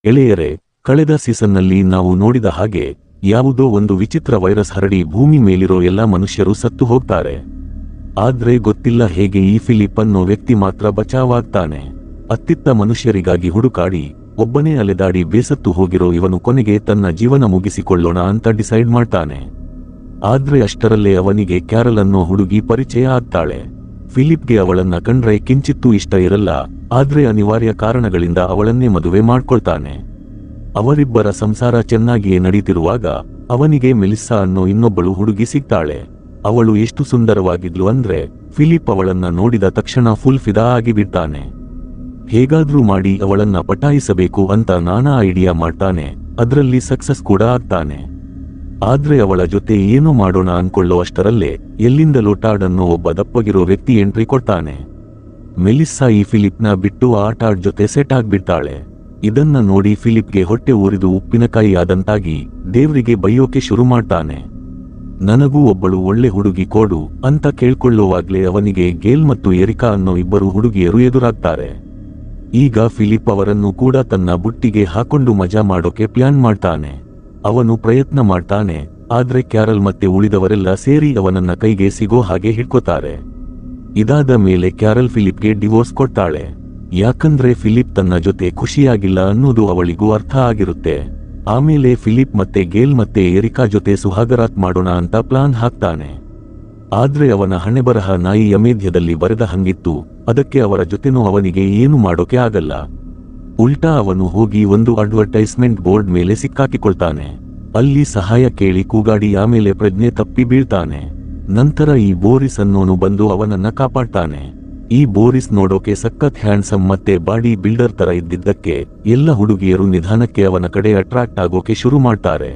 ಎಳೆಯರೆ, ಕಳೆದ ಸೀಸನ್ನಲ್ಲಿ ನಾವು ನೋಡಿದ ಹಾಗೆ ಯಾವುದೋ ಒಂದು ವಿಚಿತ್ರ ವೈರಸ್ ಹರಡಿ ಭೂಮಿ ಮೇಲಿರೋ ಎಲ್ಲ ಮನುಷ್ಯರು ಸತ್ತು ಹೋಗ್ತಾರೆ. ಆದ್ರೆ ಗೊತ್ತಿಲ್ಲ ಹೇಗೆ ಈ ಫಿಲಿಪ್ ಅನ್ನೋ ವ್ಯಕ್ತಿ ಮಾತ್ರ ಬಚಾವಾಗ್ತಾನೆ. ಅತ್ತಿತ್ತ ಮನುಷ್ಯರಿಗಾಗಿ ಹುಡುಕಾಡಿ ಒಬ್ಬನೇ ಅಲೆದಾಡಿ ಬೇಸತ್ತು ಹೋಗಿರೋ ಇವನು ಕೊನೆಗೆ ತನ್ನ ಜೀವನ ಮುಗಿಸಿಕೊಳ್ಳೋಣ ಅಂತ ಡಿಸೈಡ್ ಮಾಡ್ತಾನೆ. ಆದ್ರೆ ಅಷ್ಟರಲ್ಲೇ ಅವನಿಗೆ ಕ್ಯಾರಲ್ ಅನ್ನೋ ಹುಡುಗಿ ಪರಿಚಯ ಆಗ್ತಾಳೆ. ಫಿಲಿಪ್ಗೆ ಅವಳನ್ನ ಕಂಡ್ರೆ ಕಿಂಚಿತ್ತೂ ಇಷ್ಟ ಇರಲ್ಲ, ಆದ್ರೆ ಅನಿವಾರ್ಯ ಕಾರಣಗಳಿಂದ ಅವಳನ್ನೇ ಮದುವೆ ಮಾಡ್ಕೊಳ್ತಾನೆ. ಅವರಿಬ್ಬರ ಸಂಸಾರ ಚೆನ್ನಾಗಿಯೇ ನಡೀತಿರುವಾಗ ಅವನಿಗೆ ಮೆಲಿಸ್ಸಾ ಅನ್ನೋ ಇನ್ನೊಬ್ಬಳು ಹುಡುಗಿ ಸಿಗ್ತಾಳೆ. ಅವಳು ಎಷ್ಟು ಸುಂದರವಾಗಿದ್ಲು ಅಂದ್ರೆ ಫಿಲಿಪ್ ಅವಳನ್ನ ನೋಡಿದ ತಕ್ಷಣ ಫುಲ್ ಫಿದಾ ಆಗಿಬಿಡ್ತಾನೆ. ಹೇಗಾದ್ರೂ ಮಾಡಿ ಅವಳನ್ನ ಪಟಾಯಿಸಬೇಕು ಅಂತ ನಾನಾ ಐಡಿಯಾ ಮಾಡ್ತಾನೆ, ಅದ್ರಲ್ಲಿ ಸಕ್ಸಸ್ ಕೂಡ ಆಗ್ತಾನೆ. ಆದ್ರೆ ಅವಳ ಜೊತೆ ಏನೋ ಮಾಡೋಣ ಅನ್ಕೊಳ್ಳೋ ಅಷ್ಟರಲ್ಲೇ ಎಲ್ಲಿಂದಲೋ ಟಾಡ್ ಅನ್ನೋ ಒಬ್ಬ ದಪ್ಪಗಿರೋ ವ್ಯಕ್ತಿ ಎಂಟ್ರಿ ಕೊಡ್ತಾನೆ. ಮೆಲಿಸ್ಸಾ ಈ ಫಿಲಿಪ್ನ ಬಿಟ್ಟು ಆ ಟಾಡ್ ಜೊತೆ ಸೆಟ್ ಆಗ್ಬಿಡ್ತಾಳೆ. ಇದನ್ನ ನೋಡಿ ಫಿಲಿಪ್ಗೆ ಹೊಟ್ಟೆ ಊರಿದು ಉಪ್ಪಿನಕಾಯಿ ಆದಂತಾಗಿ ದೇವ್ರಿಗೆ ಬೈಯೋಕೆ ಶುರು ಮಾಡ್ತಾನೆ. ನನಗೂ ಒಬ್ಬಳು ಒಳ್ಳೆ ಹುಡುಗಿ ಕೊಡು ಅಂತ ಕೇಳ್ಕೊಳ್ಳೋವಾಗ್ಲೇ ಅವನಿಗೆ ಗೇಲ್ ಮತ್ತು ಎರಿಕಾ ಅನ್ನೋ ಇಬ್ಬರು ಹುಡುಗಿಯರು ಎದುರಾಗ್ತಾರೆ. ಈಗ ಫಿಲಿಪ್ ಅವರನ್ನು ಕೂಡ ತನ್ನ ಬುಟ್ಟಿಗೆ ಹಾಕೊಂಡು ಮಜಾ ಮಾಡೋಕೆ ಪ್ಲಾನ್ ಮಾಡ್ತಾನೆ. ಅವನು ಪ್ರಯತ್ನ ಮಾಡ್ತಾನೆ, ಆದ್ರೆ ಕ್ಯಾರಲ್ ಮತ್ತೆ ಉಳಿದವರೆಲ್ಲ ಸೇರಿ ಅವನನ್ನ ಕೈಗೆ ಸಿಗೋ ಹಾಗೆ ಹಿಡ್ಕೋತಾರೆ. ಇದಾದ ಮೇಲೆ ಕ್ಯಾರಲ್ ಫಿಲಿಪ್ಗೆ ಡಿವೋರ್ಸ್ ಕೊಡ್ತಾಳೆ. ಯಾಕಂದ್ರೆ ಫಿಲಿಪ್ ತನ್ನ ಜೊತೆ ಖುಷಿಯಾಗಿಲ್ಲ ಅನ್ನೋದು ಅವಳಿಗೂ ಅರ್ಥ ಆಗಿರುತ್ತೆ. ಆಮೇಲೆ ಫಿಲಿಪ್ ಮತ್ತೆ ಗೇಲ್ ಮತ್ತೆ ಎರಿಕಾ ಜೊತೆ ಸುಹಾಗರಾತ್ ಮಾಡೋಣ ಅಂತ ಪ್ಲಾನ್ ಹಾಕ್ತಾನೆ. ಆದ್ರೆ ಅವನ ಹಣೆಬರಹ ನಾಯಿ ಅಮೇಧ್ಯದಲ್ಲಿ ಬರೆದ ಹಂಗಿತ್ತು, ಅದಕ್ಕೆ ಅವರ ಜೊತೆನೂ ಅವನಿಗೆ ಏನು ಮಾಡೋಕೆ ಆಗಲ್ಲ. ಉಲ್ಟಾ ಅವನು ಹೋಗಿ ಒಂದು ಅಡ್ವರ್ಟೈಸ್ಮೆಂಟ್ ಬೋರ್ಡ್ ಮೇಲೆ ಸಿಕ್ಕಾಕಿಕೊಳ್ತಾನೆ. ಅಲ್ಲಿ ಸಹಾಯ ಕೇಳಿ ಕೂಗಾಡಿ ಆಮೇಲೆ ಪ್ರಜ್ಞೆ ತಪ್ಪಿ ಬೀಳ್ತಾನೆ. ನಂತರ ಈ ಬೋರಿಸ್ ಅನ್ನೋನು ಬಂದು ಅವನನ್ನ ಕಾಪಾಡ್ತಾನೆ. ಈ ಬೋರಿಸ್ ನೋಡೋಕೆ ಸಖತ್ ಹ್ಯಾಂಡ್ಸಮ್ ಮತ್ತೆ ಬಾಡಿ ಬಿಲ್ಡರ್ ತರ ಇದ್ದಿದ್ದಕ್ಕೆ ಎಲ್ಲ ಹುಡುಗಿಯರು ನಿಧಾನಕ್ಕೆ ಅವನ ಕಡೆ ಅಟ್ರಾಕ್ಟ್ ಆಗೋಕೆ ಶುರು ಮಾಡ್ತಾರೆ.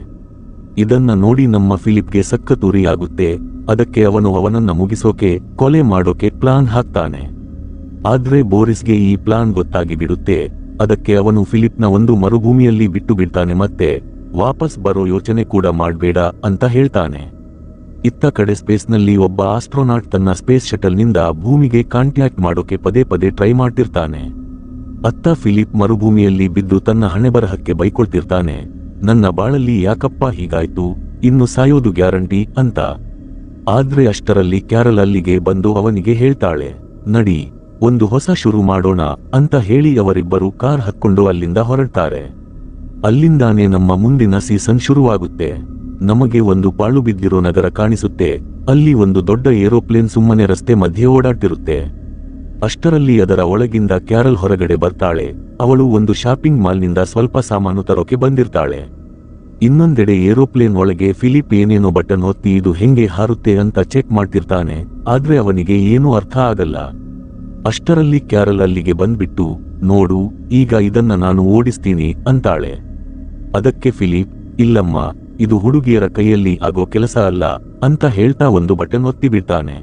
ಇದನ್ನ ನೋಡಿ ನಮ್ಮ ಫಿಲಿಪ್ಗೆ ಸಖತ್ ಉರಿ ಆಗುತ್ತೆ. ಅದಕ್ಕೆ ಅವನು ಅವನನ್ನ ಮುಗಿಸೋಕೆ, ಕೊಲೆ ಮಾಡೋಕೆ ಪ್ಲಾನ್ ಹಾಕ್ತಾನೆ. ಆದ್ರೆ ಬೋರಿಸ್ಗೆ ಈ ಪ್ಲಾನ್ ಗೊತ್ತಾಗಿ ಬಿಡುತ್ತೆ. ಅದಕ್ಕೆ ಅವನು ಫಿಲಿಪ್ನ ಒಂದು ಮರುಭೂಮಿಯಲ್ಲಿ ಬಿಟ್ಟು ಬಿಡ್ತಾನೆ ಮತ್ತೆ ವಾಪಸ್ ಬರೋ ಯೋಚನೆ ಕೂಡ ಮಾಡ್ಬೇಡ ಅಂತ ಹೇಳ್ತಾನೆ. ಇತ್ತ ಕಡೆ ಸ್ಪೇಸ್ನಲ್ಲಿ ಒಬ್ಬ ಆಸ್ಟ್ರೋನಾಟ್ ತನ್ನ ಸ್ಪೇಸ್ ಶಟಲ್ನಿಂದ ಭೂಮಿಗೆ ಕಾಂಟ್ಯಾಕ್ಟ್ ಮಾಡೋಕೆ ಪದೇ ಪದೇ ಟ್ರೈ ಮಾಡ್ತಿರ್ತಾನೆ. ಅತ್ತ ಫಿಲಿಪ್ ಮರುಭೂಮಿಯಲ್ಲಿ ಬಿದ್ದು ತನ್ನ ಹಣೆಬರಹಕ್ಕೆ ಬೈಕೊಳ್ತಿರ್ತಾನೆ, ನನ್ನ ಬಾಳಲ್ಲಿ ಯಾಕಪ್ಪ ಹೀಗಾಯ್ತು, ಇನ್ನು ಸಾಯೋದು ಗ್ಯಾರಂಟಿ ಅಂತ. ಆದ್ರೆ ಅಷ್ಟರಲ್ಲಿ ಕ್ಯಾರಲ್ ಅಲ್ಲಿಗೆ ಬಂದು ಅವನಿಗೆ ಹೇಳ್ತಾಳೆ, ನಡಿ ಒಂದು ಹೊಸ ಶುರು ಮಾಡೋಣ ಅಂತ ಹೇಳಿ ಅವರಿಬ್ಬರು ಕಾರ್ ಹಕ್ಕೊಂಡು ಅಲ್ಲಿಂದ ಹೊರಡ್ತಾರೆ. ಅಲ್ಲಿಂದಾನೇ ನಮ್ಮ ಮುಂದಿನ ಸೀಸನ್ ಶುರುವಾಗುತ್ತೆ. ನಮಗೆ ಒಂದು ಪಾಳು ಬಿದ್ದಿರೋ ನಗರ ಕಾಣಿಸುತ್ತೆ. ಅಲ್ಲಿ ಒಂದು ದೊಡ್ಡ ಏರೋಪ್ಲೇನ್ ಸುಮ್ಮನೆ ರಸ್ತೆ ಮಧ್ಯೆ ಓಡಾಡ್ತಿರುತ್ತೆ. ಅಷ್ಟರಲ್ಲಿ ಅದರ ಒಳಗಿಂದ ಕ್ಯಾರಲ್ ಹೊರಗಡೆ ಬರ್ತಾಳೆ. ಅವಳು ಒಂದು ಶಾಪಿಂಗ್ ಮಾಲ್ನಿಂದ ಸ್ವಲ್ಪ ಸಾಮಾನು ತರೋಕೆ ಬಂದಿರ್ತಾಳೆ. ಇನ್ನೊಂದೆಡೆ ಏರೋಪ್ಲೇನ್ ಒಳಗೆ ಫಿಲಿಪ್ ಏನೇನೋ ಬಟನ್ ಒತ್ತಿ ಇದು ಹೆಂಗೆ ಹಾರುತ್ತೆ ಅಂತ ಚೆಕ್ ಮಾಡ್ತಿರ್ತಾನೆ. ಆದ್ರೆ ಅವನಿಗೆ ಏನೂ ಅರ್ಥ ಆಗಲ್ಲ. ಅಷ್ಟರಲ್ಲಿ ಕ್ಯಾರಲ್ ಅಲ್ಲಿಗೆ ಬಂದ್ಬಿಟ್ಟು, ನೋಡು ಈಗ ಇದನ್ನ ನಾನು ಓಡಿಸ್ತೀನಿ ಅಂತಾಳೆ. ಅದಕ್ಕೆ ಫಿಲಿಪ್, ಇಲ್ಲಮ್ಮ, ಇದು ಹುಡುಗಿಯರ ಕೈಯಲ್ಲಿ ಆಗೋ ಕೆಲಸ ಅಲ್ಲ ಅಂತ ಹೇಳ್ತಾ ಒಂದು ಬಟನ್ ಒತ್ತಿ ಬಿಡ್ತಾನೆ.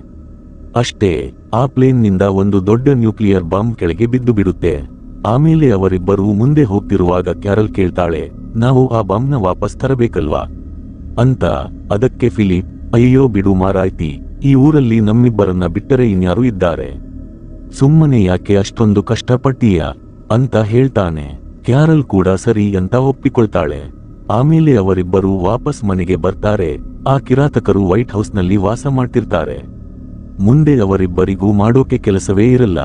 ಅಷ್ಟೇ, ಆ ಪ್ಲೇನ್ನಿಂದ ಒಂದು ದೊಡ್ಡ ನ್ಯೂಕ್ಲಿಯರ್ ಬಾಂಬ್ ಕೆಳಗೆ ಬಿದ್ದು ಬಿಡುತ್ತೆ. ಆಮೇಲೆ ಅವರಿಬ್ಬರೂ ಮುಂದೆ ಹೋಗ್ತಿರುವಾಗ ಕ್ಯಾರಲ್ ಕೇಳ್ತಾಳೆ, ನಾವು ಆ ಬಾಂಬ್ನ ವಾಪಸ್ ತರಬೇಕಲ್ವಾ ಅಂತ. ಅದಕ್ಕೆ ಫಿಲಿಪ್, ಅಯ್ಯೋ ಬಿಡು ಮಾರಾಯ್ತಿ, ಈ ಊರಲ್ಲಿ ನಮ್ಮಿಬ್ಬರನ್ನ ಬಿಟ್ಟರೆ ಇನ್ಯಾರು ಇದ್ದಾರೆ, ಸುಮ್ಮನೆ ಯಾಕೆ ಅಷ್ಟೊಂದು ಕಷ್ಟಪಟ್ಟೀಯ ಅಂತ ಹೇಳ್ತಾನೆ. ಕ್ಯಾರಲ್ ಕೂಡ ಸರಿ ಅಂತ ಒಪ್ಪಿಕೊಳ್ತಾಳೆ. ಆಮೇಲೆ ಅವರಿಬ್ಬರು ವಾಪಸ್ ಮನೆಗೆ ಬರ್ತಾರೆ. ಆ ಕಿರಾತಕರು ವೈಟ್ ಹೌಸ್ನಲ್ಲಿ ವಾಸ ಮಾಡ್ತಿರ್ತಾರೆ. ಮುಂದೆ ಅವರಿಬ್ಬರಿಗೂ ಮಾಡೋಕೆ ಕೆಲಸವೇ ಇರಲ್ಲ.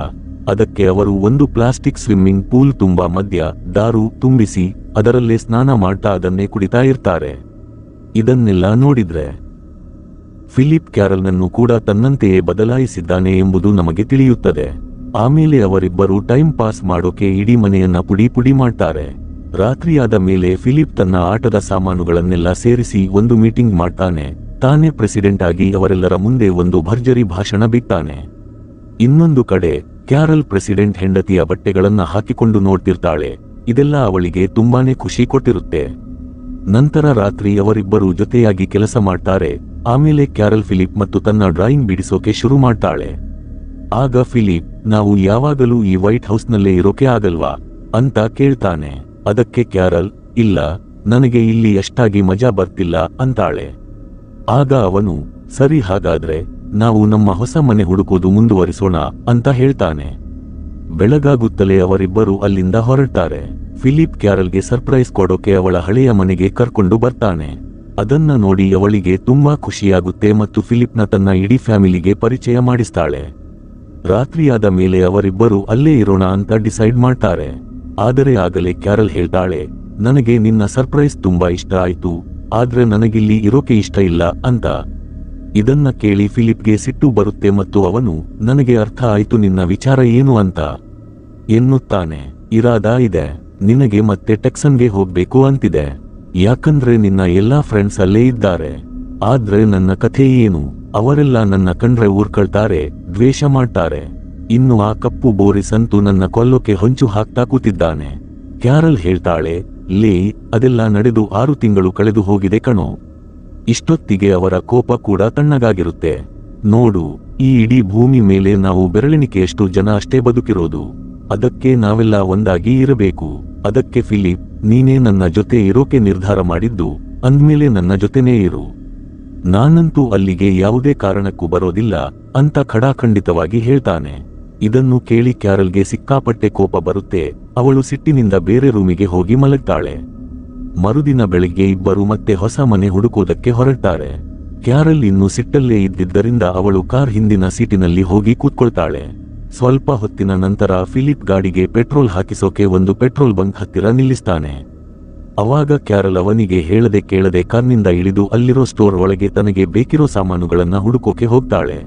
ಅದಕ್ಕೆ ಅವರು ಒಂದು ಪ್ಲಾಸ್ಟಿಕ್ ಸ್ವಿಮ್ಮಿಂಗ್ ಪೂಲ್ ತುಂಬಾ ಮದ್ಯ, ದಾರು ತುಂಬಿಸಿ ಅದರಲ್ಲೇ ಸ್ನಾನ ಮಾಡ್ತಾ ಅದನ್ನೇ ಕುಡಿತಾ ಇರ್ತಾರೆ. ಇದನ್ನೆಲ್ಲ ನೋಡಿದ್ರೆ ಫಿಲಿಪ್ ಕ್ಯಾರಲ್ನನ್ನು ಕೂಡ ತನ್ನಂತೆಯೇ ಬದಲಾಯಿಸಿದ್ದಾನೆ ಎಂಬುದು ನಮಗೆ ತಿಳಿಯುತ್ತದೆ. ಆಮೇಲೆ ಅವರಿಬ್ಬರು ಟೈಮ್ ಪಾಸ್ ಮಾಡೋಕೆ ಇಡೀ ಮನೆಯನ್ನ ಪುಡಿ ಪುಡಿ ಮಾಡ್ತಾರೆ. ರಾತ್ರಿಯಾದ ಮೇಲೆ ಫಿಲಿಪ್ ತನ್ನ ಆಟದ ಸಾಮಾನುಗಳನ್ನೆಲ್ಲ ಸೇರಿಸಿ ಒಂದು ಮೀಟಿಂಗ್ ಮಾಡ್ತಾನೆ. ತಾನೇ ಪ್ರೆಸಿಡೆಂಟ್ ಆಗಿ ಅವರೆಲ್ಲರ ಮುಂದೆ ಒಂದು ಭರ್ಜರಿ ಭಾಷಣ ಬಿಡ್ತಾನೆ. ಇನ್ನೊಂದು ಕಡೆ ಕ್ಯಾರಲ್ ಪ್ರೆಸಿಡೆಂಟ್ ಹೆಂಡತಿಯ ಬಟ್ಟೆಗಳನ್ನ ಹಾಕಿಕೊಂಡು ನೋಡ್ತಿರ್ತಾಳೆ. ಇದೆಲ್ಲ ಅವಳಿಗೆ ತುಂಬಾನೇ ಖುಷಿ ಕೊಟ್ಟಿರುತ್ತೆ. ನಂತರ ರಾತ್ರಿ ಅವರಿಬ್ಬರು ಜೊತೆಯಾಗಿ ಕೆಲಸ ಮಾಡ್ತಾರೆ. ಆಮೇಲೆ ಕ್ಯಾರಲ್ ಫಿಲಿಪ್ ಮತ್ತು ತನ್ನ ಡ್ರಾಯಿಂಗ್ ಬಿಡಿಸೋಕೆ ಶುರು ಮಾಡ್ತಾಳೆ. ಆಗ ಫಿಲಿಪ್, ನಾವು ಯಾವಾಗಲೂ ಈ ವೈಟ್ ಹೌಸ್ನಲ್ಲೇ ಇರೋಕೆ ಆಗಲ್ವಾ ಅಂತ ಕೇಳ್ತಾನೆ. ಅದಕ್ಕೆ ಕ್ಯಾರಲ್, ಇಲ್ಲ, ನನಗೆ ಇಲ್ಲಿ ಅಷ್ಟಾಗಿ ಮಜಾ ಬರ್ತಿಲ್ಲ ಅಂತಾಳೆ. ಆಗ ಅವನು, ಸರಿ ಹಾಗಾದ್ರೆ ನಾವು ನಮ್ಮ ಹೊಸ ಮನೆ ಹುಡುಕೋದು ಮುಂದುವರಿಸೋಣ ಅಂತ ಹೇಳ್ತಾನೆ. ಬೆಳಗಾಗುತ್ತಲೇ ಅವರಿಬ್ಬರು ಅಲ್ಲಿಂದ ಹೊರಡ್ತಾರೆ. ಫಿಲಿಪ್ ಕ್ಯಾರಲ್ಗೆ ಸರ್ಪ್ರೈಸ್ ಕೊಡೋಕೆ ಅವಳ ಹಳೆಯ ಮನೆಗೆ ಕರ್ಕೊಂಡು ಬರ್ತಾನೆ. ಅದನ್ನ ನೋಡಿ ಅವಳಿಗೆ ತುಂಬಾ ಖುಷಿಯಾಗುತ್ತೆ ಮತ್ತು ಫಿಲಿಪ್ನ ತನ್ನ ಇಡೀ ಫ್ಯಾಮಿಲಿಗೆ ಪರಿಚಯ ಮಾಡಿಸ್ತಾಳೆ. ರಾತ್ರಿಯಾದ ಮೇಲೆ ಅವರಿಬ್ಬರು ಅಲ್ಲೇ ಇರೋಣ ಅಂತ ಡಿಸೈಡ್ ಮಾಡ್ತಾರೆ. ಆದರೆ ಆಗಲೇ ಕ್ಯಾರಲ್ ಹೇಳ್ತಾಳೆ, ನನಗೆ ನಿನ್ನ ಸರ್ಪ್ರೈಸ್ ತುಂಬಾ ಇಷ್ಟ ಆಯ್ತು, ಆದ್ರೆ ನನಗಿಲ್ಲಿ ಇರೋಕೆ ಇಷ್ಟ ಇಲ್ಲ ಅಂತ. ಇದನ್ನ ಕೇಳಿ ಫಿಲಿಪ್ಗೆ ಸಿಟ್ಟು ಬರುತ್ತೆ ಮತ್ತು ಅವನು, ನನಗೆ ಅರ್ಥ ಆಯ್ತು ನಿನ್ನ ವಿಚಾರ ಏನು ಅಂತ ಎನ್ನುತ್ತಾನೆ. ಇರಾದ ಇದೆ, ನಿನಗೆ ಮತ್ತೆ ಟೆಕ್ಸನ್ಗೆ ಹೋಗ್ಬೇಕು ಅಂತಿದೆ, ಯಾಕಂದ್ರೆ ನಿನ್ನ ಎಲ್ಲಾ ಫ್ರೆಂಡ್ಸ್ ಅಲ್ಲೇ ಇದ್ದಾರೆ. ಆದ್ರೆ ನನ್ನ ಕಥೆ ಏನು, ಅವರೆಲ್ಲ ನನ್ನ ಕಂಡ್ರೆ ಊರ್ಕೊಳ್ತಾರೆ, ದ್ವೇಷ ಮಾಡ್ತಾರೆ. ಇನ್ನು ಆ ಕಪ್ಪು ಬೋರಿಸ್ ಅಂತೂ ನನ್ನ ಕೊಲ್ಲೋಕೆ ಹೊಂಚು ಹಾಕ್ತಾ ಕೂತಿದ್ದಾನೆ. ಕ್ಯಾರಲ್ ಹೇಳ್ತಾಳೆ, ಲೇ, ಅದೆಲ್ಲ ನಡೆದು 6 ತಿಂಗಳು ಕಳೆದು ಹೋಗಿದೆ ಕಣೋ. ಇಷ್ಟೊತ್ತಿಗೆ ಅವರ ಕೋಪ ಕೂಡ ತಣ್ಣಗಾಗಿರುತ್ತೆ. ನೋಡು, ಈ ಇಡೀ ಭೂಮಿ ಮೇಲೆ ನಾವು ಬೆರಳೆಣಿಕೆಯಷ್ಟು ಜನ ಅಷ್ಟೇ ಬದುಕಿರೋದು. ಅದಕ್ಕೆ ನಾವೆಲ್ಲ ಒಂದಾಗಿ ಇರಬೇಕು. ಅದಕ್ಕೆ ಫಿಲಿಪ್, ನೀನೇ ನನ್ನ ಜೊತೆ ಇರೋಕೆ ನಿರ್ಧಾರ ಮಾಡಿದ್ದು, ಅಂದ್ಮೇಲೆ ನನ್ನ ಜೊತೆನೇ ಇರು. ನಾನಂತೂ ಅಲ್ಲಿಗೆ ಯಾವುದೇ ಕಾರಣಕ್ಕೂ ಬರೋದಿಲ್ಲ ಅಂತ ಖಡಾಖಂಡಿತವಾಗಿ ಹೇಳ್ತಾನೆ. ಇದನ್ನು ಕೇಳಿ ಕ್ಯಾರಲ್ಗೆ ಸಿಕ್ಕಾಪಟ್ಟೆ ಕೋಪ ಬರುತ್ತೆ. ಅವಳು ಸಿಟ್ಟಿನಿಂದ ಬೇರೆ ರೂಮಿಗೆ ಹೋಗಿ ಮಲಗ್ತಾಳೆ. ಮರುದಿನ ಬೆಳಿಗ್ಗೆ ಇಬ್ಬರು ಮತ್ತೆ ಹೊಸ ಮನೆ ಹುಡುಕೋದಕ್ಕೆ ಹೊರಡ್ತಾರೆ. ಕ್ಯಾರಲ್ ಇನ್ನು ಸಿಟ್ಟಲ್ಲೇ ಇದ್ದಿದ್ದರಿಂದ ಅವಳು ಕಾರ್ ಹಿಂದಿನ ಸೀಟಿನಲ್ಲಿ ಹೋಗಿ ಕೂತ್ಕೊಳ್ತಾಳೆ. ಸ್ವಲ್ಪ ಹೊತ್ತಿನ ನಂತರ ಫಿಲಿಪ್ ಗಾಡಿಗೆ ಪೆಟ್ರೋಲ್ ಹಾಕಿಸೋಕೆ ಒಂದು ಪೆಟ್ರೋಲ್ ಬಂಕ್ ಹತ್ತಿರ ನಿಲ್ಲಿಸ್ತಾನೆ. ಅವಾಗ ಕ್ಯಾರಲ್ ಅವನಿಗೆ ಹೇಳದೆ ಕೇಳದೆ ಕಾರ್ನಿಂದ ಇಳಿದು ಅಲ್ಲಿರೋ ಸ್ಟೋರ್ ಒಳಗೆ ತನಗೆ ಬೇಕಿರೋ ಸಾಮಾನುಗಳನ್ನ ಹುಡುಕೋಕೆ ಹೋಗ್ತಾಳೆ.